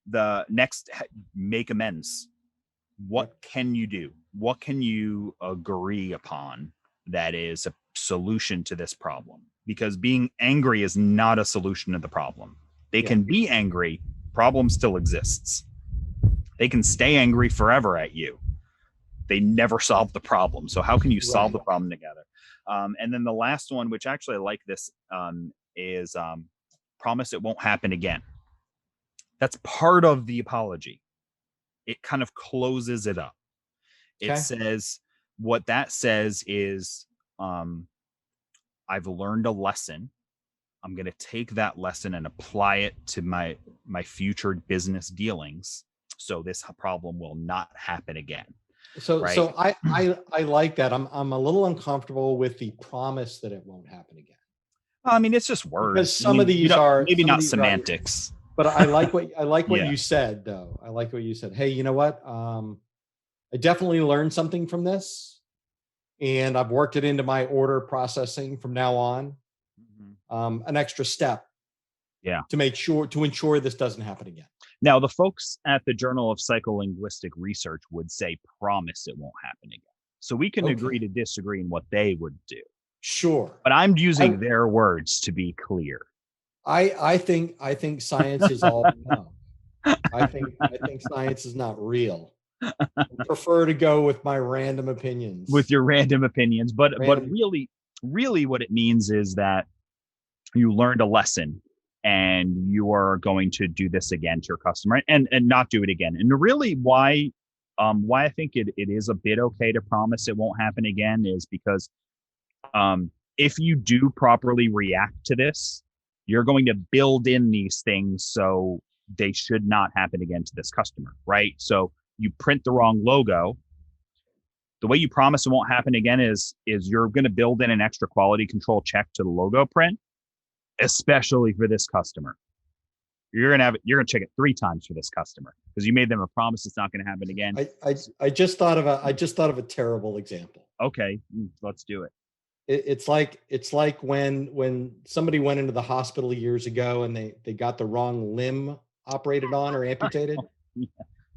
The next, make amends. What can you do? What can you agree upon that is a solution to this problem? Because being angry is not a solution to the problem. They can be angry. Problem still exists. They can stay angry forever at you. They never solve the problem. So how can you solve the problem together? And then the last one, which actually I like this, is promise it won't happen again. That's part of the apology. It kind of closes it up. It says, what that says is, I've learned a lesson. I'm going to take that lesson and apply it to my future business dealings, so this problem will not happen again.
So I like that. I'm a little uncomfortable with the promise that it won't happen again.
It's just words.
Because some of these are
maybe not semantics.
But I like what you said, though. I like what you said. Hey, you know what? I definitely learned something from this, and I've worked it into my order processing from now on. An extra step. Yeah. To ensure this doesn't happen again.
Now, the folks at the Journal of Psycholinguistic Research would say, promise it won't happen again. So we can agree to disagree in what they would do.
Sure.
But I'm using their words to be clear.
I think science is all no. I think science is not real. I prefer to go with my random opinions.
With your random opinions. But really what it means is that you learned a lesson, and you are going to do this again to your customer and not do it again. And really why I think it is a bit okay to promise it won't happen again is because if you do properly react to this, you're going to build in these things so they should not happen again to this customer, right? So you print the wrong logo. The way you promise it won't happen again is you're going to build in an extra quality control check to the logo print, especially for this customer. you're gonna check it 3 times for this customer because you made them a promise it's not going to happen again.
I just thought of a terrible example.
Okay, let's do it.
It's like when somebody went into the hospital years ago and they got the wrong limb operated on or amputated.
Yeah.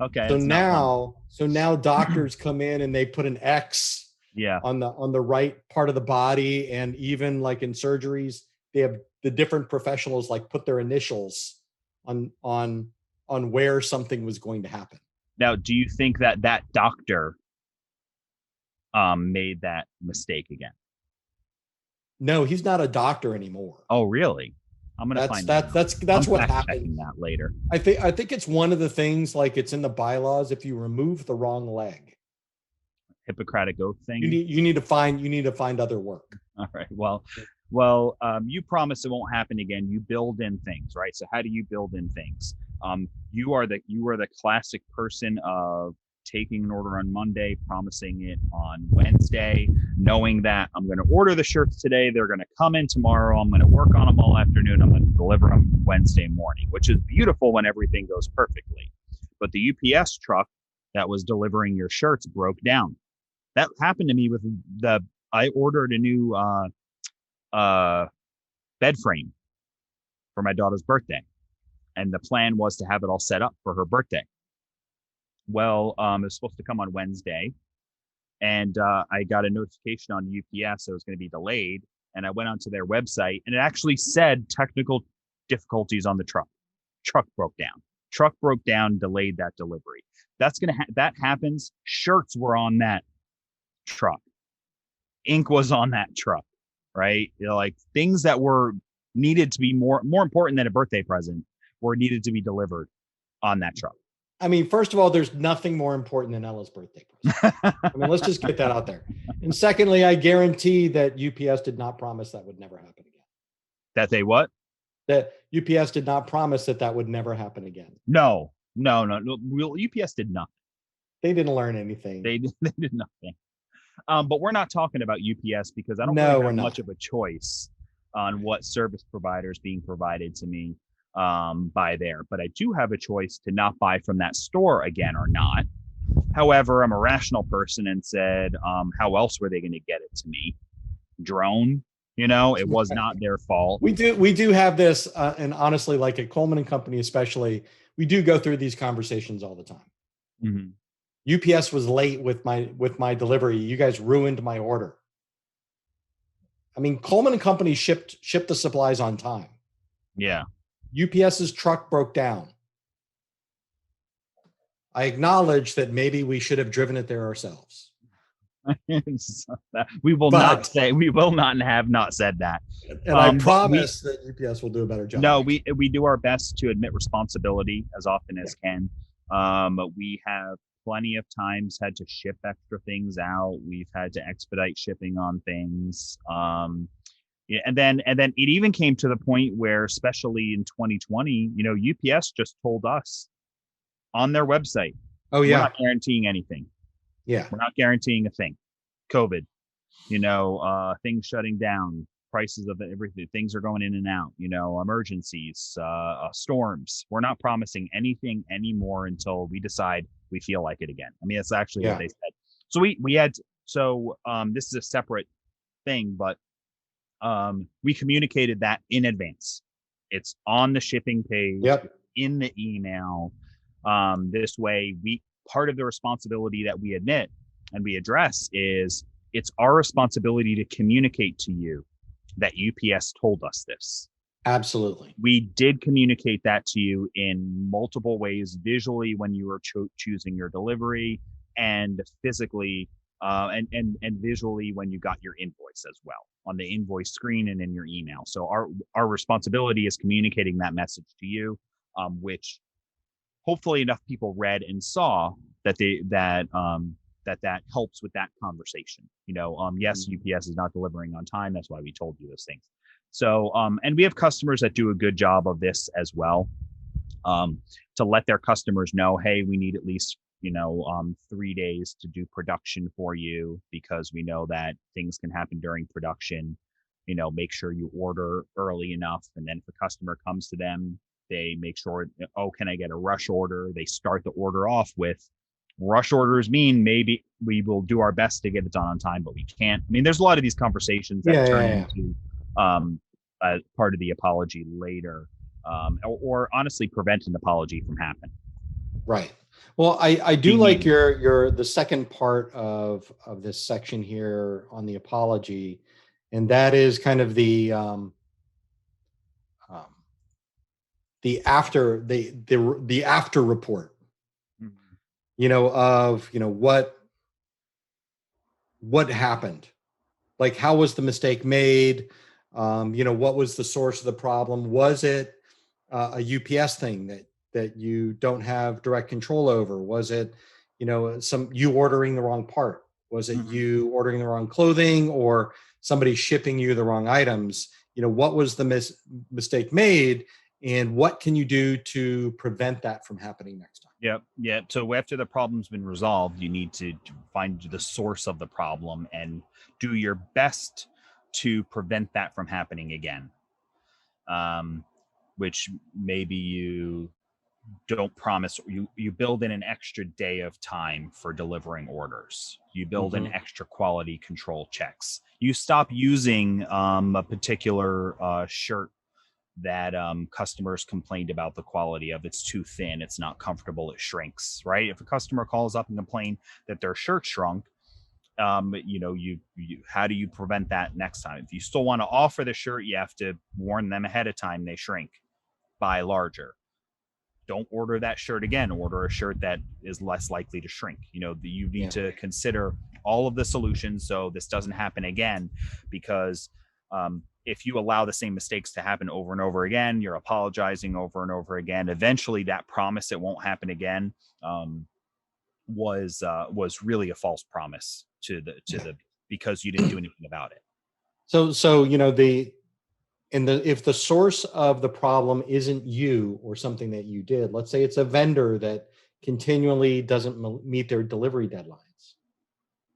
Okay,
So
that's not
now doctors come in and they put an X
yeah.
on the right part of the body, and even like in surgeries, they have the different professionals like put their initials on where something was going to happen.
Now, do you think that doctor made that mistake again?
No, he's not a doctor anymore.
Oh, really? I'm gonna find that.
That's what happened.
Checking that later.
I think it's one of the things, like it's in the bylaws. If you remove the wrong leg,
Hippocratic oath thing.
you need to find other work.
All right. Well, you promise it won't happen again. You build in things, right? So how do you build in things? You are the classic person of taking an order on Monday, promising it on Wednesday, knowing that I'm going to order the shirts today. They're going to come in tomorrow. I'm going to work on them all afternoon. I'm going to deliver them Wednesday morning, which is beautiful when everything goes perfectly. But the UPS truck that was delivering your shirts broke down. That happened to me with I ordered a new bed frame for my daughter's birthday. And the plan was to have it all set up for her birthday. Well, it was supposed to come on Wednesday, and I got a notification on UPS that it was going to be delayed. And I went onto their website, and it actually said technical difficulties on the truck. Truck broke down, delayed that delivery. That happens. Shirts were on that truck. Ink was on that truck, right? Like things that were needed to be more important than a birthday present were needed to be delivered on that truck.
I mean, first of all, there's nothing more important than Ella's birthday present. I mean, let's just get that out there. And secondly, I guarantee that UPS did not promise that would never happen again.
That they what?
That UPS did not promise that would never happen again.
No. UPS did nothing.
They didn't learn anything.
They did nothing. But we're not talking about UPS because I don't
really
have much of a choice on what service provider is being provided to me by there. But I do have a choice to not buy from that store again or not. However, I'm a rational person and said, how else were they going to get it to me? Drone, it was not their fault.
We do have this, and honestly, like at Coleman and Company especially, we do go through these conversations all the time.
Mm-hmm.
UPS was late with my delivery. You guys ruined my order. I mean, Coleman and Company shipped the supplies on time.
Yeah.
UPS's truck broke down. I acknowledge that maybe we should have driven it there ourselves.
We will not have not said that.
And I promise that UPS will do a better job.
No, we do our best to admit responsibility as often as can. We have plenty of times had to ship extra things out. We've had to expedite shipping on things. And then it even came to the point where, especially in 2020, UPS just told us on their website,
oh yeah,
we're not guaranteeing anything.
Yeah,
we're not guaranteeing a thing. COVID, things shutting down, prices of everything, things are going in and out, emergencies, storms. We're not promising anything anymore until we decide we feel like it again. I mean, that's actually what they said. So we had, this is a separate thing, but we communicated that in advance. It's on the shipping page, in the email. This way, part of the responsibility that we admit and we address is it's our responsibility to communicate to you that UPS told us this.
Absolutely. We
did communicate that to you in multiple ways, visually when you were choosing your delivery, and physically and visually when you got your invoice as well, on the invoice screen and in your email. So our responsibility is communicating that message to you, which hopefully enough people read and saw that that helps with that conversation. Yes, UPS is not delivering on time. That's why we told you those things. So, and we have customers that do a good job of this as well, to let their customers know, hey, we need at least 3 days to do production for you, because we know that things can happen during production. Make sure you order early enough, and then if a customer comes to them, They make sure, oh, can I get a rush order? They start the order off with, rush orders mean maybe we will do our best to get it done on time, but we can't. I mean, there's a lot of these conversations that turn into part of the apology later, or honestly prevent an apology from happening.
Right. Well, I do like your the second part of this section here on the apology, and that is kind of the after the after report.
Mm-hmm.
You know, of what happened, like how was the mistake made, what was the source of the problem? Was it a UPS thing that you don't have direct control over? Was it you ordering the wrong part? Was it
Mm-hmm.
you ordering the wrong clothing, or somebody shipping you the wrong items? What was the mistake made, and what can you do to prevent that from happening next time?
Yep. So after the problem's been resolved, you need to find the source of the problem and do your best to prevent that from happening again. Which maybe you don't promise. You build in an extra day of time for delivering orders. You build in extra quality control checks. You stop using a particular shirt that customers complained about the quality of. It's too thin, it's not comfortable, it shrinks, right? If a customer calls up and complain that their shirt shrunk, you how do you prevent that next time? If you still want to offer the shirt, you have to warn them ahead of time they shrink, buy larger. Don't order that shirt again. Order a shirt that is less likely to shrink. You need to consider all of the solutions so this doesn't happen again, because if you allow the same mistakes to happen over and over again, you're apologizing over and over again. Eventually, that promise it won't happen again was really a false promise to the because you didn't do anything about it.
So if the source of the problem isn't you or something that you did, let's say it's a vendor that continually doesn't meet their delivery deadlines,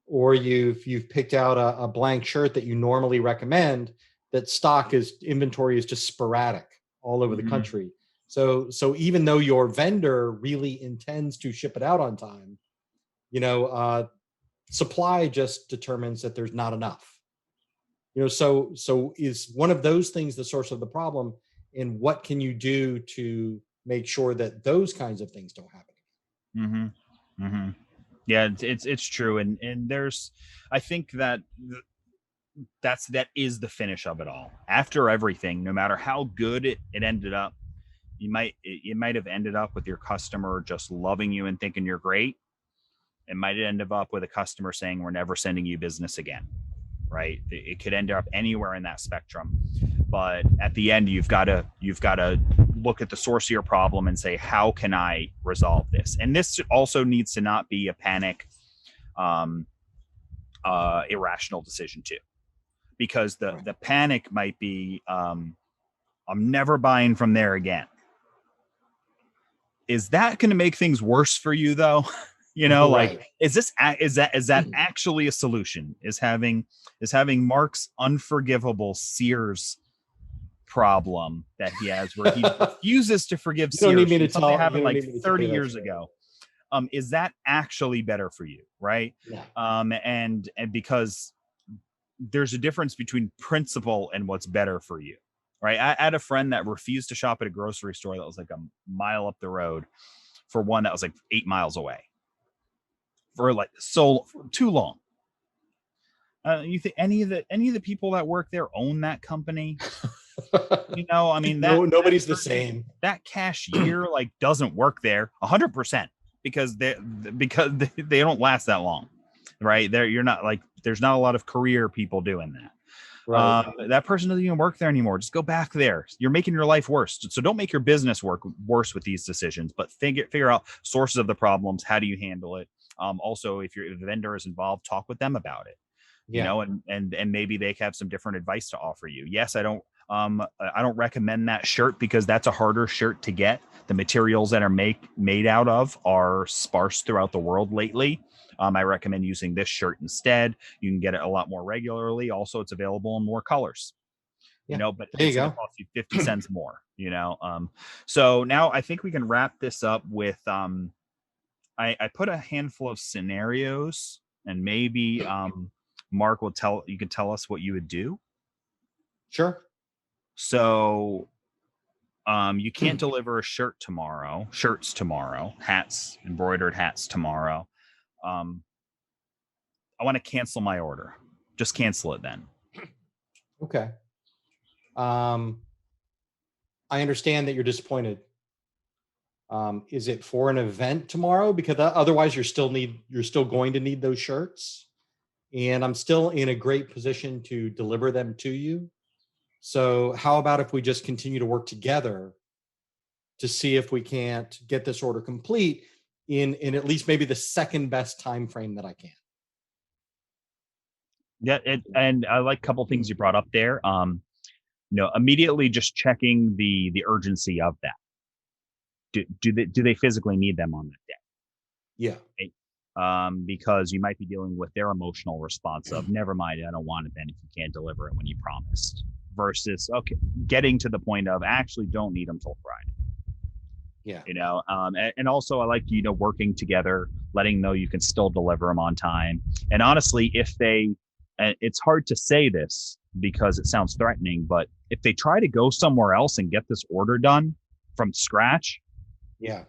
or you've picked out a blank shirt that you normally recommend, that inventory is just sporadic all over the country. So even though your vendor really intends to ship it out on time, supply just determines that there's not enough. So is one of those things the source of the problem, and what can you do to make sure that those kinds of things don't happen?
Yeah, it's true, and there's, I think that that is the finish of it all. After everything, no matter how good it ended up, you might have ended up with your customer just loving you and thinking you're great. It might end up with a customer saying, we're never sending you business again, right? It could end up anywhere in that spectrum. But at the end, you've got to look at the source of your problem and say, how can I resolve this? And this also needs to not be a panic, irrational decision too, because the panic might be, I'm never buying from there again. Is that going to make things worse for you though? Like, is that actually a solution? Is having Mark's unforgivable Sears problem that he has, where he refuses to forgive Sears?
Don't need me to
something
tell,
happened like 30 years ago. Is that actually better for you, right?
Yeah.
And because there's a difference between principle and what's better for you, right? I had a friend that refused to shop at a grocery store that was like a mile up the road for one that was like 8 miles away, for like so too long. You think any of the people that work there own that company? I mean,
nobody's the same.
That cashier like doesn't work there 100%, because they don't last that long, right? You're not like, there's not a lot of career people doing that. Right. That person doesn't even work there anymore. Just go back there. You're making your life worse. So don't make your business work worse with these decisions, but figure out sources of the problems. How do you handle it? Also, if the vendor is involved, talk with them about it. And maybe they have some different advice to offer you. Yes, I don't recommend that shirt because that's a harder shirt to get. The materials that are made out of are sparse throughout the world lately. I recommend using this shirt instead. You can get it a lot more regularly. Also, it's available in more colors. But it's going to cost you 50 cents more. So now I think we can wrap this up with I put a handful of scenarios, and maybe Mark you can tell us what you would do.
Sure.
So you can't deliver a shirts tomorrow, hats, embroidered hats tomorrow. I want to cancel my order. Just cancel it then.
Okay. I understand that you're disappointed. Is it for an event tomorrow? Because otherwise you're still going to need those shirts. And I'm still in a great position to deliver them to you. So how about if we just continue to work together to see if we can't get this order complete in at least maybe the second best time frame that I can.
Yeah, and I like a couple things you brought up there. Immediately just checking the urgency of that. Do they physically need them on that day?
Yeah.
Okay. Because you might be dealing with their emotional response of never mind, I don't want it then if you can't deliver it when you promised. Versus getting to the point of actually don't need them till Friday.
Yeah.
And also I like working together, letting them know you can still deliver them on time. And honestly, if they, it's hard to say this because it sounds threatening, but if they try to go somewhere else and get this order done from scratch,
yeah,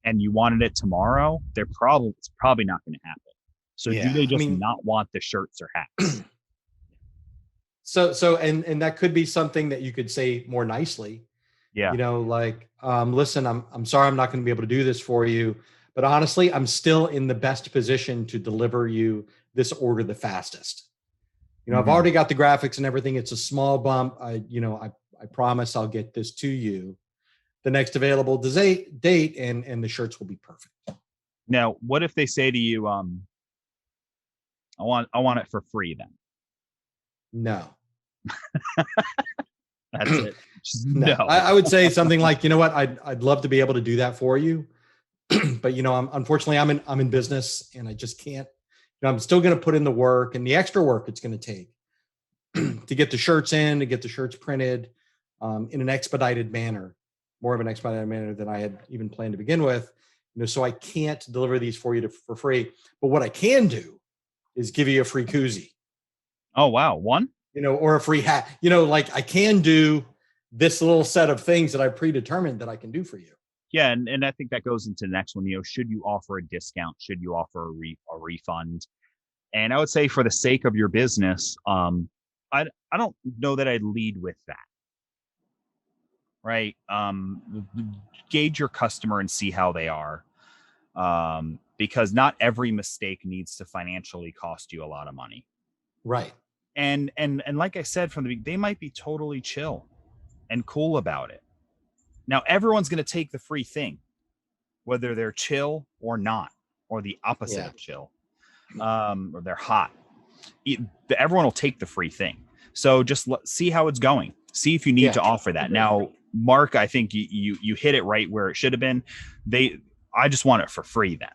and you wanted it tomorrow, it's probably not going to happen. So do they just not want the shirts or hats?
So and that could be something that you could say more nicely.
Yeah.
Listen, I'm sorry I'm not going to be able to do this for you, but honestly, I'm still in the best position to deliver you this order the fastest. I've already got the graphics and everything. It's a small bump. I promise I'll get this to you the next available date, and the shirts will be perfect.
Now, what if they say to you, I want it for free then?
No.
That's it. No.
I would say something like, I'd love to be able to do that for you. But unfortunately I'm in business and I just can't. I'm still going to put in the work and the extra work it's going to take to get the shirts to get the shirts printed in an expedited manner, more of an expedited manner than I had even planned to begin with. So I can't deliver these for you for free. But what I can do is give you a free koozie.
Oh, wow. One?
Or a free hat. I can do this little set of things that I predetermined that I can do for you.
Yeah, and I think that goes into the next one. Should you offer a discount? Should you offer a refund? And I would say, for the sake of your business, I don't know that I'd lead with that. Right? Gauge your customer and see how they are, because not every mistake needs to financially cost you a lot of money.
Right.
And like I said from the beginning, they might be totally chill and cool about it. Now, everyone's going to take the free thing, whether they're chill or not, or the opposite of chill, or they're hot. Everyone will take the free thing. So just see how it's going. See if you need to offer that. Now, Mark, I think you hit it right where it should have been. I just want it for free then.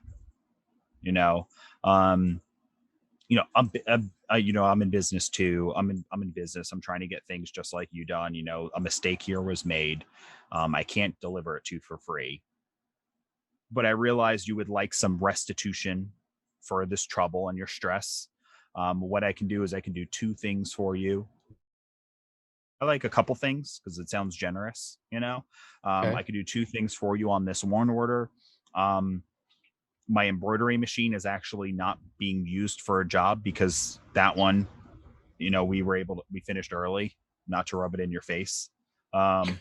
I'm in business too. I'm in business. I'm trying to get things just like you done. A mistake here was made. I can't deliver it to you for free. But I realized you would like some restitution for this trouble and your stress. What I can do is I can do two things for you. I like a couple things because it sounds generous, I could do two things for you on this one order. My embroidery machine is actually not being used for a job because that one, we finished early, not to rub it in your face. I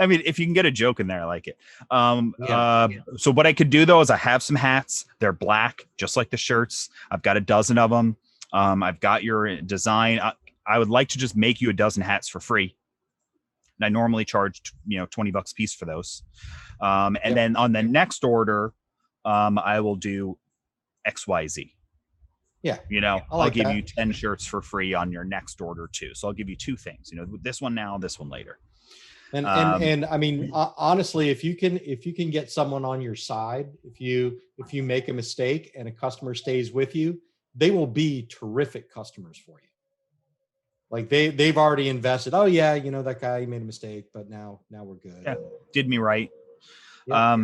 mean, if you can get a joke in there, I like it. So what I could do though is I have some hats. They're black, just like the shirts. I've got a dozen of them. I've got your design. I would like to just make you a dozen hats for free. And I normally charge, $20 a piece for those. And then on the next order, I will do XYZ.
Yeah.
I'll give you 10 shirts for free on your next order too. So I'll give you two things, this one now, this one later.
And I mean, honestly, if you can get someone on your side, if you make a mistake and a customer stays with you, they will be terrific customers for you. Like they've already invested. Oh yeah, that guy made a mistake, but now we're good.
Yeah, did me right.
Yeah.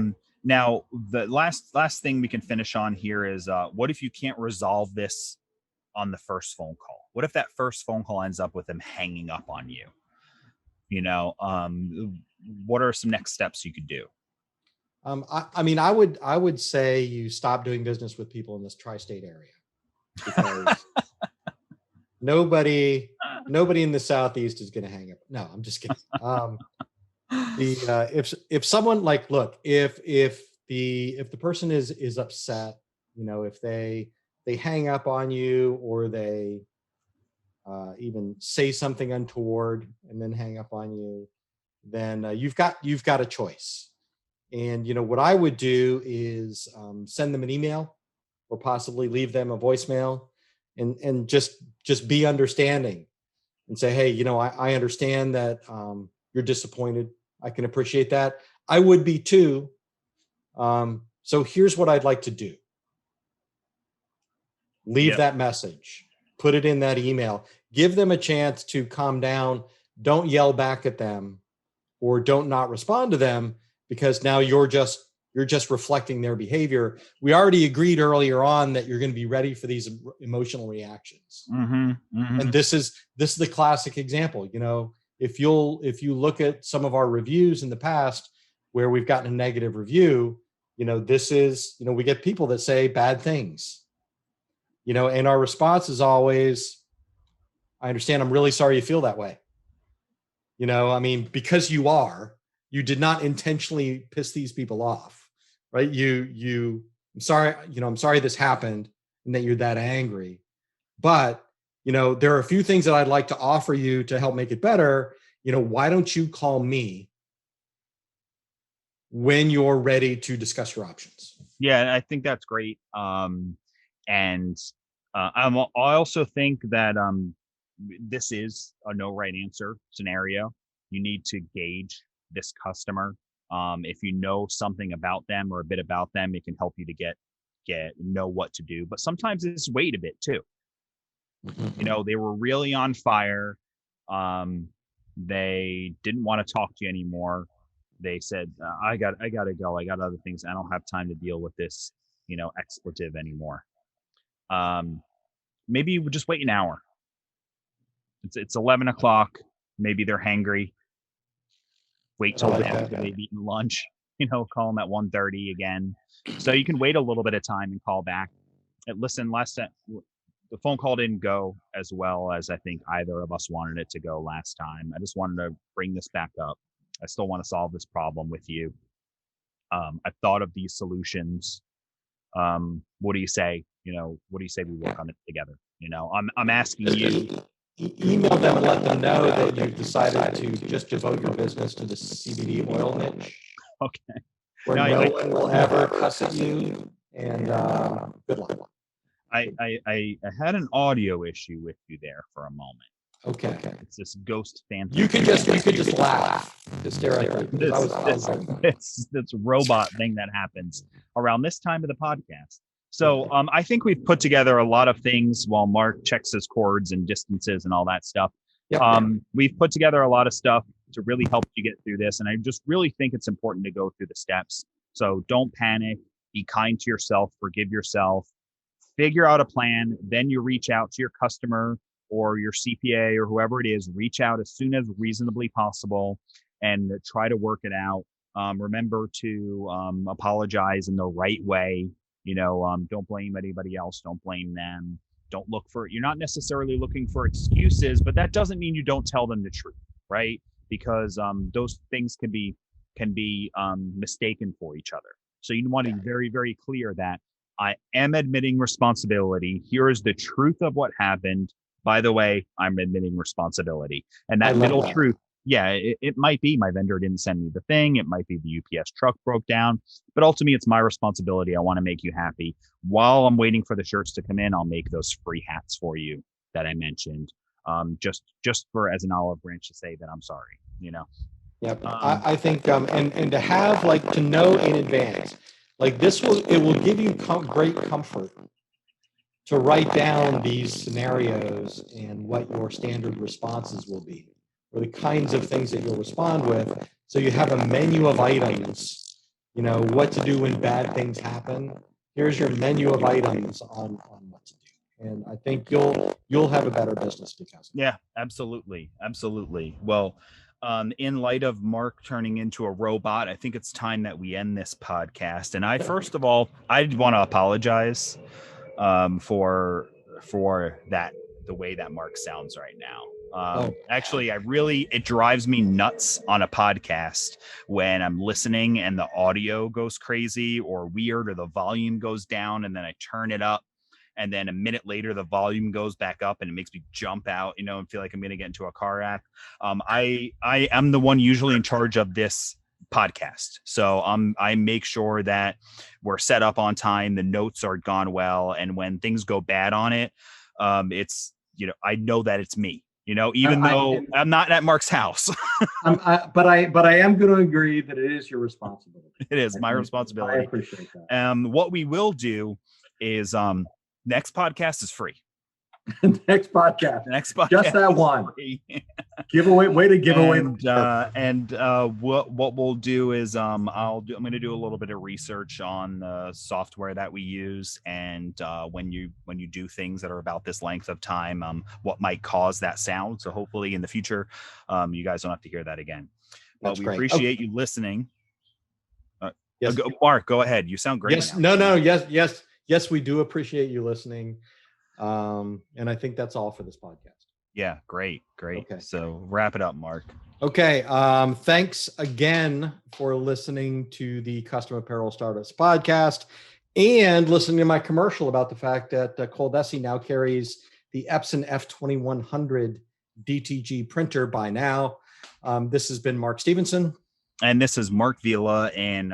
Now the last thing we can finish on here is what if you can't resolve this on the first phone call? What if that first phone call ends up with them hanging up on you? What are some next steps you could do?
I mean, I would say you stop doing business with people in this tri-state area, because nobody in the Southeast is going to hang up. No, I'm just kidding. If someone, like, look, if the person is upset, if they hang up on you, or they even say something untoward and then hang up on you, then you've got a choice. And what I would do is send them an email, or possibly leave them a voicemail, and just be understanding, and say, hey, I understand that you're disappointed. I can appreciate that. I would be too. So here's what I'd like to do. Leave that message, put it in that email, give them a chance to calm down. Don't yell back at them, or don't not respond to them, because now you're just reflecting their behavior. We already agreed earlier on that you're going to be ready for these emotional reactions. And this is the classic example. If you look at some of our reviews in the past where we've gotten a negative review, this is, we get people that say bad things, and our response is always, I understand. I'm really sorry you feel that way. I mean, because you did not intentionally piss these people off, right? I'm sorry, I'm sorry this happened and that you're that angry, but, there are a few things that I'd like to offer you to help make it better. Why don't you call me when you're ready to discuss your options?
Yeah, I think that's great. And I also think that this is a no right answer scenario. You need to gauge this customer. If you know something about them or a bit about them, it can help you to know what to do. But sometimes it's wait a bit too. They were really on fire. They didn't want to talk to you anymore. They said, I got to go. I got other things. I don't have time to deal with this, expletive anymore. Maybe we'll just wait an hour. It's 11 o'clock. Maybe they're hangry. Wait till after they've eaten lunch. Call them at 1:30 again. So you can wait a little bit of time and call back. And listen, last time the phone call didn't go as well as I think either of us wanted it to go last time. I just wanted to bring this back up. I still want to solve this problem with you. I've thought of these solutions. What do you say? What do you say we work on it together? I'm asking you.
Email them and let them know that you've decided to just devote your business to the CBD oil niche.
Okay.
Where no one will ever cuss at you. And good luck.
I had an audio issue with you there for a moment.
Okay.
It's this ghost phantom.
You could just laugh hysterically.
This robot thing that happens around this time of the podcast. So I think we've put together a lot of things while Mark checks his chords and distances and all that stuff. We've put together a lot of stuff to really help you get through this. And I just really think it's important to go through the steps. So don't panic, be kind to yourself, forgive yourself, figure out a plan. Then you reach out to your customer or your CPA or whoever it is, reach out as soon as reasonably possible and try to work it out. Remember to apologize in the right way. Don't blame anybody else. Don't blame them. Don't look for, you're not necessarily looking for excuses, but that doesn't mean you don't tell them the truth, right? Because those things can be mistaken for each other. So you want to be very, very clear that I am admitting responsibility. Here is the truth of what happened. By the way, I'm admitting responsibility. And that middle truth, it might be my vendor didn't send me the thing. It might be the UPS truck broke down. But ultimately, it's my responsibility. I want to make you happy. While I'm waiting for the shirts to come in, I'll make those free hats for you that I mentioned. Just for as an olive branch to say that I'm sorry.
Yeah, I think and to have, like, to know in advance, like, it will give you great comfort to write down these scenarios and what your standard responses will be, or the kinds of things that you'll respond with. So you have a menu of items, what to do when bad things happen. Here's your menu of items on what to do. And I think you'll have a better business because of it.
Yeah, absolutely. Absolutely. Well, in light of Mark turning into a robot, I think it's time that we end this podcast. And first of all, I want to apologize for that, the way that Mark sounds right now. Actually, it drives me nuts on a podcast when I'm listening and the audio goes crazy or weird, or the volume goes down and then I turn it up, and then a minute later the volume goes back up and it makes me jump out, and feel like I'm going to get into a car wreck. I am the one usually in charge of this podcast, so I make sure that we're set up on time, the notes are gone well, and when things go bad on it, it's I know that it's me, even though I'm not at Mark's house.
But I am going to agree that it is your responsibility.
It is my responsibility.
I appreciate that.
What we will do is next podcast is free.
Next podcast, just that one giveaway. Way to give away.
And what we'll do is I'm going to do a little bit of research on the software that we use, and when you do things that are about this length of time, what might cause that sound. So hopefully in the future, you guys don't have to hear that again. But we appreciate you listening.
Yes,
Mark, go ahead. You sound great.
Yes, yes, we do appreciate you listening. And I think that's all for this podcast.
Yeah, great.
Okay.
So wrap it up, Mark.
Okay. Thanks again for listening to the Custom Apparel Startups podcast and listening to my commercial about the fact that ColDesi now carries the Epson F2100 DTG printer by now. This has been Mark Stevenson.
And this is Mark Vila, and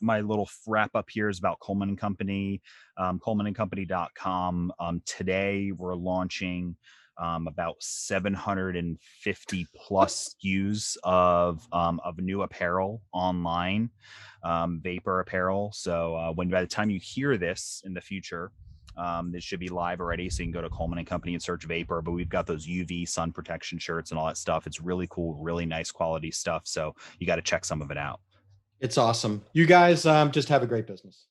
my little wrap up here is about Coleman and Company, colemanandcompany.com. Today we're launching about 750 plus SKUs of new apparel online, vapor apparel. So by the time you hear this in the future, this should be live already, so you can go to Coleman and Company and search vapor. But we've got those UV sun protection shirts and all that stuff. It's really cool, really nice quality stuff. So you got to check some of it out.
It's awesome. You guys just have a great business.